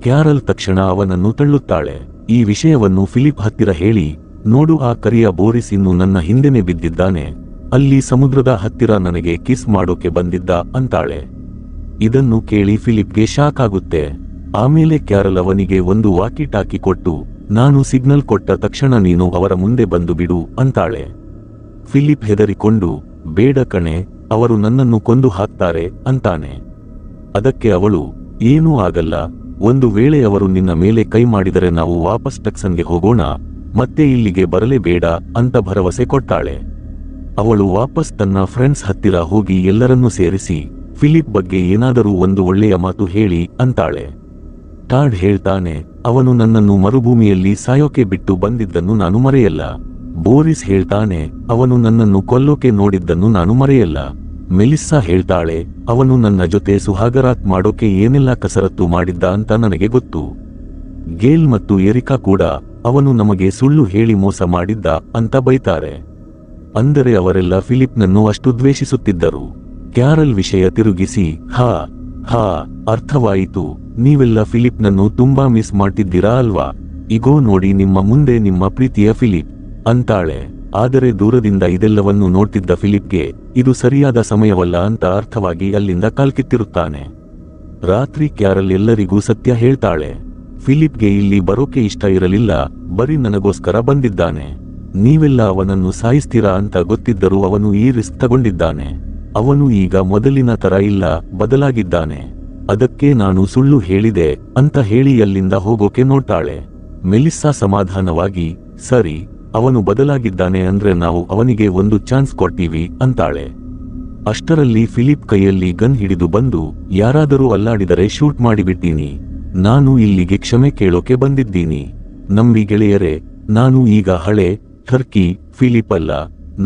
ಕ್ಯಾರಲ್ ತಕ್ಷಣ ಅವನನ್ನು ತಳ್ಳುತ್ತಾಳೆ. ಈ ವಿಷಯವನ್ನು ಫಿಲಿಪ್ ಹತ್ತಿರ ಹೇಳಿ, ನೋಡು, ಆ ಕರಿಯ ಬೋರಿಸ್ ಇನ್ನು ನನ್ನ ಹಿಂದೆನೆ ಬಿದ್ದಿದ್ದಾನೆ, ಅಲ್ಲಿ ಸಮುದ್ರದ ಹತ್ತಿರ ನನಗೆ ಕಿಸ್ ಮಾಡೋಕೆ ಬಂದಿದ್ದ ಅಂತಾಳೆ. ಇದನ್ನು ಕೇಳಿ ಫಿಲಿಪ್ಗೆ ಶಾಕ್ ಆಗುತ್ತೆ. ಆಮೇಲೆ ಕ್ಯಾರಲ್ ಅವನಿಗೆ ಒಂದು ವಾಕಿ ಟಾಕಿ ಕೊಟ್ಟು, ನಾನು ಸಿಗ್ನಲ್ ಕೊಟ್ಟ ತಕ್ಷಣ ನೀನು ಅವರ ಮುಂದೆ ಬಂದು ಬಿಡು ಅಂತಾಳೆ. ಫಿಲಿಪ್ ಹೆದರಿಕೊಂಡು, ಬೇಡ ಕಣೆ, ಅವರು ನನ್ನನ್ನು ಕೊಂದು ಹಾಕ್ತಾರೆ ಅಂತಾನೆ. ಅದಕ್ಕೆ ಅವಳು, ಏನೂ ಆಗಲ್ಲ, ಒಂದು ವೇಳೆ ಅವರು ನಿನ್ನ ಮೇಲೆ ಕೈ ಮಾಡಿದರೆ ನಾವು ವಾಪಸ್ ಟಕ್ಸನ್ಗೆ ಹೋಗೋಣ, ಮತ್ತೆ ಇಲ್ಲಿಗೆ ಬರಲೇಬೇಡ ಅಂತ ಭರವಸೆ ಕೊಟ್ಟಾಳೆ. ಅವಳು ವಾಪಸ್ ತನ್ನ ಫ್ರೆಂಡ್ಸ್ ಹತ್ತಿರ ಹೋಗಿ ಎಲ್ಲರನ್ನೂ ಸೇರಿಸಿ, ಫಿಲಿಪ್ ಬಗ್ಗೆ ಏನಾದರೂ ಒಂದು ಒಳ್ಳೆಯ ಮಾತು ಹೇಳಿ ಅಂತಾಳೆ. ಟಾಡ್ ಹೇಳ್ತಾನೆ, ಅವನು ನನ್ನನ್ನು ಮರುಭೂಮಿಯಲ್ಲಿ ಸಾಯೋಕೆ ಬಿಟ್ಟು ಬಂದಿದ್ದನ್ನು ನಾನು ಮರೆಯಲ್ಲ. ಬೋರಿಸ್ ಹೇಳ್ತಾನೆ, ಅವನು ನನ್ನನ್ನು ಕೊಲ್ಲೋಕೆ ನೋಡಿದ್ದನ್ನು ನಾನು ಮರೆಯಲ್ಲ. ಮೆಲಿಸ್ಸಾ ಹೇಳ್ತಾಳೆ, ಅವನು ನನ್ನ ಜೊತೆ ಸುಹಾಗರಾತ್ ಮಾಡೋಕೆ ಏನೆಲ್ಲ ಕಸರತ್ತು ಮಾಡಿದ್ದ ಅಂತ ನನಗೆ ಗೊತ್ತು. ಗೇಲ್ ಮತ್ತು ಎರಿಕಾ ಕೂಡ, ಅವನು ನಮಗೆ ಸುಳ್ಳು ಹೇಳಿ ಮೋಸ ಮಾಡಿದ್ದ ಅಂತ ಬೈತಾರೆ. ಅಂದರೆ ಅವರೆಲ್ಲ ಫಿಲಿಪ್ನನ್ನು ಅಷ್ಟು ದ್ವೇಷಿಸುತ್ತಿದ್ದರು. ಕ್ಯಾರಲ್ ವಿಷಯ ತಿರುಗಿಸಿ, ಹಾ ಹಾ, ಅರ್ಥವಾಯಿತು, ನೀವೆಲ್ಲ ಫಿಲಿಪ್ನನ್ನು ತುಂಬಾ ಮಿಸ್ ಮಾಡ್ತಿದ್ದೀರಾ ಅಲ್ವಾ, ಇಗೋ ನೋಡಿ ನಿಮ್ಮ ಮುಂದೆ ನಿಮ್ಮ ಪ್ರೀತಿಯ ಫಿಲಿಪ್ ಅಂತಾಳೆ. ಆದರೆ ದೂರದಿಂದ ಇದೆಲ್ಲವನ್ನು ನೋಡ್ತಿದ್ದ ಫಿಲಿಪ್ಗೆ ಇದು ಸರಿಯಾದ ಸಮಯವಲ್ಲ ಅಂತ ಅರ್ಥವಾಗಿ ಅಲ್ಲಿಂದ ಕಾಲ್ಕಿತ್ತಿರುತ್ತಾನೆ. ರಾತ್ರಿ ಕ್ಯಾರಲ್ ಎಲ್ಲರಿಗೂ ಸತ್ಯ ಹೇಳ್ತಾಳೆ. ಫಿಲಿಪ್ಗೆ ಇಲ್ಲಿ ಬರೋಕೆ ಇಷ್ಟ ಇರಲಿಲ್ಲ, ಬರೀ ನನಗೋಸ್ಕರ ಬಂದಿದ್ದಾನೆ. ನೀವೆಲ್ಲ ಅವನನ್ನು ಸಾಯಿಸ್ತೀರಾ ಅಂತ ಗೊತ್ತಿದ್ದರೂ ಅವನು ಈ ರಿಸ್ಕ್ ತಗೊಂಡಿದ್ದಾನೆ. ಅವನು ಈಗ ಮೊದಲಿನ ತರ ಇಲ್ಲ, ಬದಲಾಗಿದ್ದಾನೆ. ಅದಕ್ಕೆ ನಾನು ಸುಳ್ಳು ಹೇಳಿದೆ ಅಂತ ಹೇಳಿ ಅಲ್ಲಿಂದ ಹೋಗೋಕೆ ನೋಡ್ತಾಳೆ. ಮೆಲಿಸ್ಸಾ ಸಮಾಧಾನವಾಗಿ, ಸರಿ, ಅವನು ಬದಲಾಗಿದ್ದಾನೆ ಅಂದ್ರೆ ನಾವು ಅವನಿಗೆ ಒಂದು ಚಾನ್ಸ್ ಕೊಡ್ತೀವಿ ಅಂತಾಳೆ. ಅಷ್ಟರಲ್ಲಿ ಫಿಲಿಪ್ ಕೈಯಲ್ಲಿ ಗನ್ ಹಿಡಿದು ಬಂದು, ಯಾರಾದರೂ ಅಲ್ಲಾಡಿದರೆ ಶೂಟ್ ಮಾಡಿಬಿಡ್ತೀನಿ, ನಾನು ಇಲ್ಲಿಗೆ ಕ್ಷಮೆ ಕೇಳೋಕೆ ಬಂದಿದ್ದೀನಿ, ನಂಬಿ ಗೆಳೆಯರೆ, ನಾನು ಈಗ ಹಳೆ ಟರ್ಕಿ ಫಿಲಿಪ್ ಅಲ್ಲ,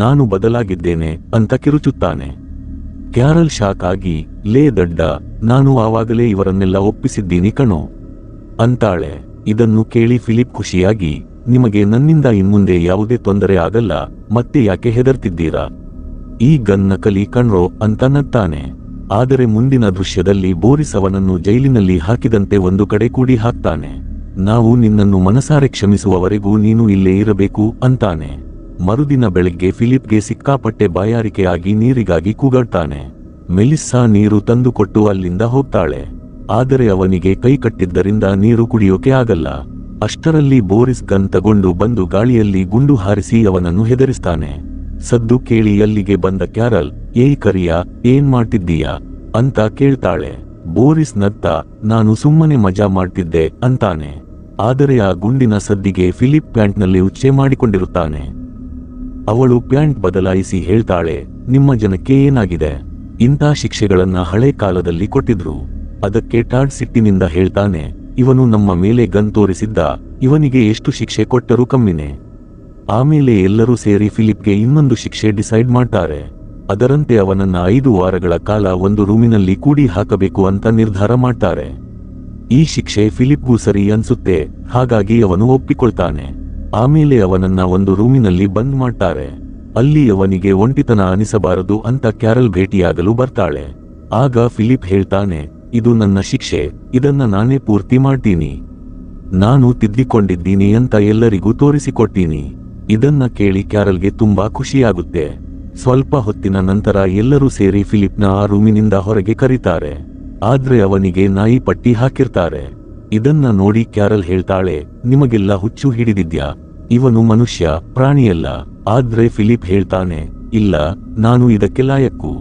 ನಾನು ಬದಲಾಗಿದ್ದೇನೆ ಅಂತ ಕಿರುಚುತ್ತಾನೆ. ಕ್ಯಾರಲ್ ಶಾಕ್ ಆಗಿ, ಲೇ ದಡ್ಡ, ನಾನು ಆವಾಗಲೇ ಇವರನ್ನೆಲ್ಲ ಒಪ್ಪಿಸಿದ್ದೀನಿ ಕಣೋ ಅಂತಾಳೆ. ಇದನ್ನು ಕೇಳಿ ಫಿಲಿಪ್ ಖುಷಿಯಾಗಿ, ನಿಮಗೆ ನನ್ನಿಂದ ಇನ್ಮುಂದೆ ಯಾವುದೇ ತೊಂದರೆ ಆಗಲ್ಲ, ಮತ್ತೆ ಯಾಕೆ ಹೆದರ್ತಿದ್ದೀರಾ? ಈ ಗನ್ ನಕಲಿ ಕಣ್ರೋ ಅಂತ ನಗ್ತಾನೆ. ಆದರೆ ಮುಂದಿನ ದೃಶ್ಯದಲ್ಲಿ ಬೋರಿಸ್ ಅವನನ್ನು ಜೈಲಿನಲ್ಲಿ ಹಾಕಿದಂತೆ ಒಂದು ಕಡೆ ಕೂಡಿ ಹಾಕ್ತಾನೆ. ನಾವು ನಿನ್ನನ್ನು ಮನಸಾರೆ ಕ್ಷಮಿಸುವವರೆಗೂ ನೀನು ಇಲ್ಲೇ ಇರಬೇಕು ಅಂತಾನೆ. ಮರುದಿನ ಬೆಳಗ್ಗೆ ಫಿಲಿಪ್ಗೆ ಸಿಕ್ಕಾಪಟ್ಟೆ ಬಾಯಾರಿಕೆ ಆಗಿ ನೀರಿಗಾಗಿ ಕೂಗಾಡ್ತಾನೆ. ಮೆಲಿಸ್ಸಾ ನೀರು ತಂದುಕೊಟ್ಟು ಅಲ್ಲಿಂದ ಹೋಗ್ತಾಳೆ. ಆದರೆ ಅವನಿಗೆ ಕೈ ಕಟ್ಟಿದ್ದರಿಂದ ನೀರು ಕುಡಿಯೋಕೆ ಆಗಲ್ಲ. ಅಷ್ಟರಲ್ಲಿ ಬೋರಿಸ್ ಗನ್ ತಗೊಂಡು ಬಂದು ಗಾಳಿಯಲ್ಲಿ ಗುಂಡು ಹಾರಿಸಿ ಅವನನ್ನು ಹೆದರಿಸ್ತಾನೆ. ಸದ್ದು ಕೇಳಿ ಅಲ್ಲಿಗೆ ಬಂದ ಕ್ಯಾರಲ್, ಏಯ್ ಕರಿಯಾ, ಏನ್ ಮಾಡ್ತಿದ್ದೀಯಾ ಅಂತ ಕೇಳ್ತಾಳೆ. ಬೋರಿಸ್ ನಗ್ತಾ, ನಾನು ಸುಮ್ಮನೆ ಮಜಾ ಮಾಡ್ತಿದ್ದೆ ಅಂತಾನೆ. ಆದರೆ ಆ ಗುಂಡಿನ ಸದ್ದಿಗೆ ಫಿಲಿಪ್ ಪ್ಯಾಂಟ್ನಲ್ಲಿ ಉಚ್ಚೆ ಮಾಡಿಕೊಂಡಿರುತ್ತಾನೆ. ಅವಳು ಪ್ಯಾಂಟ್ ಬದಲಾಯಿಸಿ ಹೇಳ್ತಾಳೆ, ನಿಮ್ಮ ಜನಕ್ಕೆ ಏನಾಗಿದೆ? ಇಂಥ ಶಿಕ್ಷೆಗಳನ್ನ ಹಳೆ ಕಾಲದಲ್ಲಿ ಕೊಟ್ಟಿದ್ರು. ಅದಕ್ಕೆ ಟಾಡ್ ಸಿಟ್ಟಿನಿಂದ ಹೇಳ್ತಾನೆ, ಇವನು ನಮ್ಮ ಮೇಲೆ ಗನ್ ತೋರಿಸಿದ್ದ, ಇವನಿಗೆ ಎಷ್ಟು ಶಿಕ್ಷೆ ಕೊಟ್ಟರೂ ಕಮ್ಮಿನೇ. ಆಮೇಲೆ ಎಲ್ಲರೂ ಸೇರಿ ಫಿಲಿಪ್ಗೆ ಇನ್ನೊಂದು ಶಿಕ್ಷೆ ಡಿಸೈಡ್ ಮಾಡ್ತಾರೆ. ಅದರಂತೆ ಅವನನ್ನ 5 ವಾರಗಳ ಕಾಲ ಒಂದು ರೂಮಿನಲ್ಲಿ ಕೂಡಿ ಹಾಕಬೇಕು ಅಂತ ನಿರ್ಧಾರ ಮಾಡ್ತಾರೆ. ಈ ಶಿಕ್ಷೆ ಫಿಲಿಪ್ಗೂ ಸರಿ ಅನ್ಸುತ್ತೆ, ಹಾಗಾಗಿ ಅವನು ಒಪ್ಪಿಕೊಳ್ತಾನೆ. ಆಮೇಲೆ ಅವನನ್ನ ಒಂದು ರೂಮಿನಲ್ಲಿ ಬಂದ್ ಮಾಡ್ತಾರೆ. ಅಲ್ಲಿ ಅವನಿಗೆ ಒಂಟಿತನ ಅನಿಸಬಾರದು ಅಂತ ಕ್ಯಾರಲ್ ಭೇಟಿಯಾಗಲು ಬರ್ತಾಳೆ. ಆಗ ಫಿಲಿಪ್ ಹೇಳ್ತಾನೆ, ಇದು ನನ್ನ ಶಿಕ್ಷೆ, ಇದನ್ನ ನಾನೇ ಪೂರ್ತಿ ಮಾಡ್ತೀನಿ. ನಾನು ತಿದ್ದಿಕೊಂಡಿದ್ದೀನಿ ಅಂತ ಎಲ್ಲರಿಗೂ ತೋರಿಸಿಕೊಡ್ತೀನಿ. ಇದನ್ನ ಕೇಳಿ ಕ್ಯಾರಲ್ಗೆ ತುಂಬಾ ಖುಷಿಯಾಗುತ್ತೆ. ಸ್ವಲ್ಪ ಹೊತ್ತಿನ ನಂತರ ಎಲ್ಲರೂ ಸೇರಿ ಫಿಲಿಪ್ನ ಆ ರೂಮಿನಿಂದ ಹೊರಗೆ ಕರೀತಾರೆ. ಆದ್ರೆ ಅವನಿಗೆ ನಾಯಿ ಪಟ್ಟಿ ಹಾಕಿರ್ತಾರೆ. ಇದನ್ನ ನೋಡಿ ಕ್ಯಾರಲ್ ಹೇಳ್ತಾಳೆ, ನಿಮಗೆಲ್ಲ ಹುಚ್ಚು ಹಿಡಿದಿದ್ಯಾ? ಇವನು ಮನುಷ್ಯ, ಪ್ರಾಣಿಯಲ್ಲ. ಆದ್ರೆ ಫಿಲಿಪ್ ಹೇಳ್ತಾನೆ, ಇಲ್ಲ, ನಾನು ಇದಕ್ಕೆ ಲಾಯಕ್ಕು.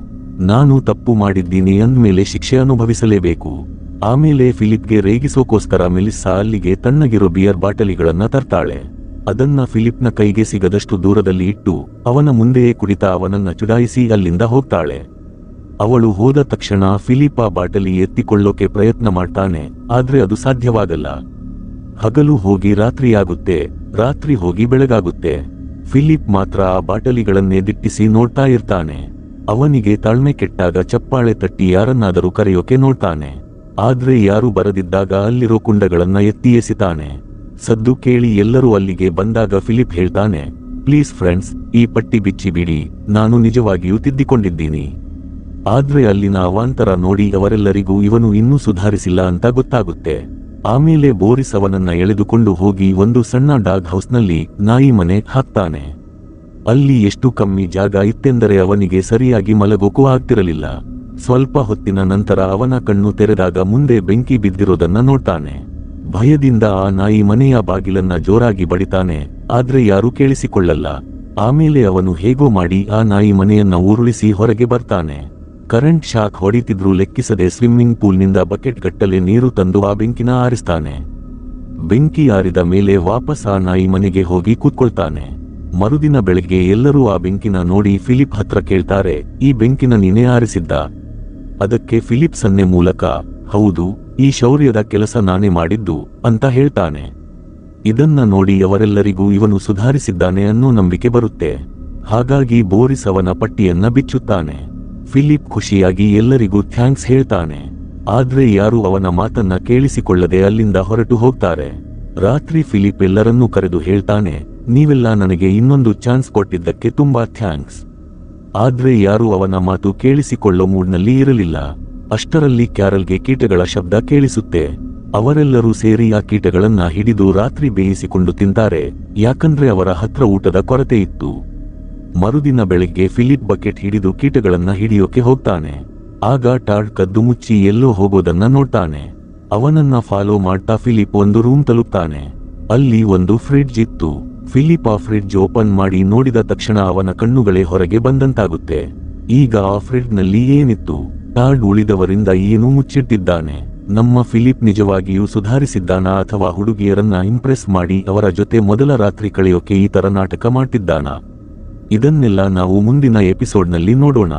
ನಾನು ತಪ್ಪು ಮಾಡಿದ್ದೀನಿ ಅಂದ್ಮೇಲೆ ಶಿಕ್ಷೆ ಅನುಭವಿಸಲೇಬೇಕು. ಆಮೇಲೆ ಫಿಲಿಪ್ಗೆ ರೇಗಿಸೋಕೋಸ್ಕರ ಮೆಲಿಸ್ಸಾ ಅಲ್ಲಿಗೆ ತಣ್ಣಗಿರೋ ಬಿಯರ್ ಬಾಟಲಿಗಳನ್ನ ತರ್ತಾಳೆ. ಅದನ್ನ ಫಿಲಿಪ್ನ ಕೈಗೆ ಸಿಗದಷ್ಟು ದೂರದಲ್ಲಿ ಇಟ್ಟು ಅವನ ಮುಂದೆಯೇ ಕುಡಿತಾ ಅವನನ್ನ ಚುಡಾಯಿಸಿ ಅಲ್ಲಿಂದ ಹೋಗ್ತಾಳೆ. ಅವಳು ಹೋದ ತಕ್ಷಣ ಫಿಲಿಪ್ ಆ ಬಾಟಲಿ ಎತ್ತಿಕೊಳ್ಳೋಕೆ ಪ್ರಯತ್ನ ಮಾಡ್ತಾನೆ. ಆದ್ರೆ ಅದು ಸಾಧ್ಯವಾಗಲ್ಲ. ಹಗಲು ಹೋಗಿ ರಾತ್ರಿಯಾಗುತ್ತೆ, ರಾತ್ರಿ ಹೋಗಿ ಬೆಳಗಾಗುತ್ತೆ. ಫಿಲಿಪ್ ಮಾತ್ರ ಆ ಬಾಟಲಿಗಳನ್ನೇ ದಿಟ್ಟಿಸಿ ನೋಡ್ತಾ ಇರ್ತಾನೆ. ಅವನಿಗೆ ತಾಳ್ಮೆ ಕೆಟ್ಟಾಗ ಚಪ್ಪಾಳೆ ತಟ್ಟಿ ಯಾರನ್ನಾದರೂ ಕರೆಯೋಕೆ ನೋಡ್ತಾನೆ. ಆದ್ರೆ ಯಾರು ಬರದಿದ್ದಾಗ ಅಲ್ಲಿರೋ ಕುಂಡಗಳನ್ನ ಎತ್ತಿ ಎಸಿತಾನೆ. ಸದ್ದು ಕೇಳಿ ಎಲ್ಲರೂ ಅಲ್ಲಿಗೆ ಬಂದಾಗ ಫಿಲಿಪ್ ಹೇಳ್ತಾನೆ, ಪ್ಲೀಸ್ ಫ್ರೆಂಡ್ಸ್, ಈ ಪಟ್ಟಿ ಬಿಚ್ಚಿ ಬಿಡಿ, ನಾನು ನಿಜವಾಗಿಯೂ ತಿದ್ದಿಕೊಂಡಿದ್ದೀನಿ. ಆದ್ರೆ ಅಲ್ಲಿನ ಅವಾಂತರ ನೋಡಿ ಅವರೆಲ್ಲರಿಗೂ ಇವನು ಇನ್ನೂ ಸುಧಾರಿಸಿಲ್ಲ ಅಂತ ಗೊತ್ತಾಗುತ್ತೆ. ಆಮೇಲೆ ಬೋರಿಸ್ ಅವನನ್ನ ಎಳೆದುಕೊಂಡು ಹೋಗಿ ಒಂದು ಸಣ್ಣ ಡಾಗ್ ಹೌಸ್ನಲ್ಲಿ ನಾಯಿ ಮನೆ ಹಾಕ್ತಾನೆ. ಅಲ್ಲಿ ಎಷ್ಟು ಕಮ್ಮಿ ಜಾಗ ಇತ್ತೆಂದರೆ ಅವನಿಗೆ ಸರಿಯಾಗಿ ಮಲಗೋಕೂ ಆಗ್ತಿರಲಿಲ್ಲ. ಸ್ವಲ್ಪ ಹೊತ್ತಿನ ನಂತರ ಅವನ ಕಣ್ಣು ತೆರೆದಾಗ ಮುಂದೆ ಬೆಂಕಿ ಬಿದ್ದಿರೋದನ್ನ ನೋಡ್ತಾನೆ. ಭಯದಿಂದ ಆ ನಾಯಿ ಮನೆಯ ಬಾಗಿಲನ್ನ ಜೋರಾಗಿ ಬಡಿತಾನೆ. ಆದ್ರೆ ಯಾರೂ ಕೇಳಿಸಿಕೊಳ್ಳಲ್ಲ. ಆಮೇಲೆ ಅವನು ಹೇಗೋ ಮಾಡಿ ಆ ನಾಯಿ ಮನೆಯನ್ನ ಉರುಳಿಸಿ ಹೊರಗೆ ಬರ್ತಾನೆ. ಕರೆಂಟ್ ಶಾಕ್ ಹೊಡಿತಿದ್ರೂ ಲೆಕ್ಕಿಸದೆ ಸ್ವಿಮ್ಮಿಂಗ್ ಪೂಲ್ನಿಂದ ಬಕೆಟ್ ಗಟ್ಟಲೆ ನೀರು ತಂದು ಆ ಬೆಂಕಿನ ಆರಿಸ್ತಾನೆ. ಬೆಂಕಿ ಆರಿದ ಮೇಲೆ ವಾಪಸ್ ಆ ನಾಯಿ ಮನೆಗೆ ಹೋಗಿ ಕೂತ್ಕೊಳ್ತಾನೆ. ಮರುದಿನ ಬೆಳಗ್ಗೆ ಎಲ್ಲರೂ ಆ ಬೆಂಕಿನ ನೋಡಿ ಫಿಲಿಪ್ ಹತ್ರ ಕೇಳ್ತಾರೆ, ಈ ಬೆಂಕಿನ ನೀನೇ ಆರಿಸಿದ್ದ? ಅದಕ್ಕೆ ಫಿಲಿಪ್ ಸನ್ನೆ ಮೂಲಕ, ಹೌದು, ಈ ಶೌರ್ಯದ ಕೆಲಸ ನಾನೇ ಮಾಡಿದ್ದು ಅಂತ ಹೇಳ್ತಾನೆ. ಇದನ್ನ ನೋಡಿ ಅವರೆಲ್ಲರಿಗೂ ಇವನು ಸುಧಾರಿಸಿದ್ದಾನೆ ಅನ್ನೋ ನಂಬಿಕೆ ಬರುತ್ತೆ. ಹಾಗಾಗಿ ಬೋರಿಸ್ ಅವನ ಪಟ್ಟಿಯನ್ನ ಬಿಚ್ಚುತ್ತಾನೆ. ಫಿಲಿಪ್ ಖುಷಿಯಾಗಿ ಎಲ್ಲರಿಗೂ ಥ್ಯಾಂಕ್ಸ್ ಹೇಳ್ತಾನೆ. ಆದ್ರೆ ಯಾರೂ ಅವನ ಮಾತನ್ನ ಕೇಳಿಸಿಕೊಳ್ಳದೆ ಅಲ್ಲಿಂದ ಹೊರಟು ಹೋಗ್ತಾರೆ. ರಾತ್ರಿ ಫಿಲಿಪ್ ಎಲ್ಲರನ್ನೂ ಕರೆದು ಹೇಳ್ತಾನೆ, ನೀವೆಲ್ಲ ನನಗೆ ಇನ್ನೊಂದು ಚಾನ್ಸ್ ಕೊಟ್ಟಿದ್ದಕ್ಕೆ ತುಂಬಾ ಥ್ಯಾಂಕ್ಸ್. ಆದ್ರೆ ಯಾರೂ ಅವನ ಮಾತು ಕೇಳಿಸಿಕೊಳ್ಳೋ ಮೂಡ್ನಲ್ಲಿ ಇರಲಿಲ್ಲ. ಅಷ್ಟರಲ್ಲಿ ಕ್ಯಾರಲ್ಗೆ ಕೀಟಗಳ ಶಬ್ದ ಕೇಳಿಸುತ್ತೆ. ಅವರೆಲ್ಲರೂ ಸೇರಿ ಆ ಕೀಟಗಳನ್ನ ಹಿಡಿದು ರಾತ್ರಿ ಬೇಯಿಸಿಕೊಂಡು ತಿಂತಾರೆ, ಯಾಕಂದ್ರೆ ಅವರ ಹತ್ರ ಊಟದ ಕೊರತೆ ಇತ್ತು. ಮರುದಿನ ಬೆಳಿಗ್ಗೆ ಫಿಲಿಪ್ ಬಕೆಟ್ ಹಿಡಿದು ಕೀಟಗಳನ್ನ ಹಿಡಿಯೋಕೆ ಹೋಗ್ತಾನೆ. ಆಗ ಟಾಡ್ ಕದ್ದು ಮುಚ್ಚಿ ಎಲ್ಲೋ ಹೋಗೋದನ್ನ ನೋಡ್ತಾನೆ. ಅವನನ್ನ ಫಾಲೋ ಮಾಡ್ತಾ ಫಿಲಿಪ್ ಒಂದು ರೂಮ್ ತಲುಪ್ತಾನೆ. ಅಲ್ಲಿ ಒಂದು ಫ್ರಿಡ್ಜ್ ಇತ್ತು. ಫಿಲಿಪ್ ಆ ಫ್ರಿಡ್ಜ್ ಓಪನ್ ಮಾಡಿ ನೋಡಿದ ತಕ್ಷಣ ಅವನ ಕಣ್ಣುಗಳೇ ಹೊರಗೆ ಬಂದಂತಾಗುತ್ತೆ. ಈಗ ಆ ಫ್ರಿಡ್ಜ್ನಲ್ಲಿ ಏನಿತ್ತು? ಟಾಡ್ ಉಳಿದವರಿಂದ ಏನೂ ಮುಚ್ಚಿಟ್ಟಿದ್ದಾನೆ. ನಮ್ಮ ಫಿಲಿಪ್ ನಿಜವಾಗಿಯೂ ಸುಧಾರಿಸಿದ್ದಾನಾ ಅಥವಾ ಹುಡುಗಿಯರನ್ನ ಇಂಪ್ರೆಸ್ ಮಾಡಿ ಅವರ ಜೊತೆ ಮೊದಲ ರಾತ್ರಿ ಕಳೆಯೋಕೆ ಈ ತರ ನಾಟಕ ಮಾಡ್ತಿದ್ದಾನಾ? ಇದನ್ನೆಲ್ಲ ನಾವು ಮುಂದಿನ ಎಪಿಸೋಡ್ನಲ್ಲಿ ನೋಡೋಣ.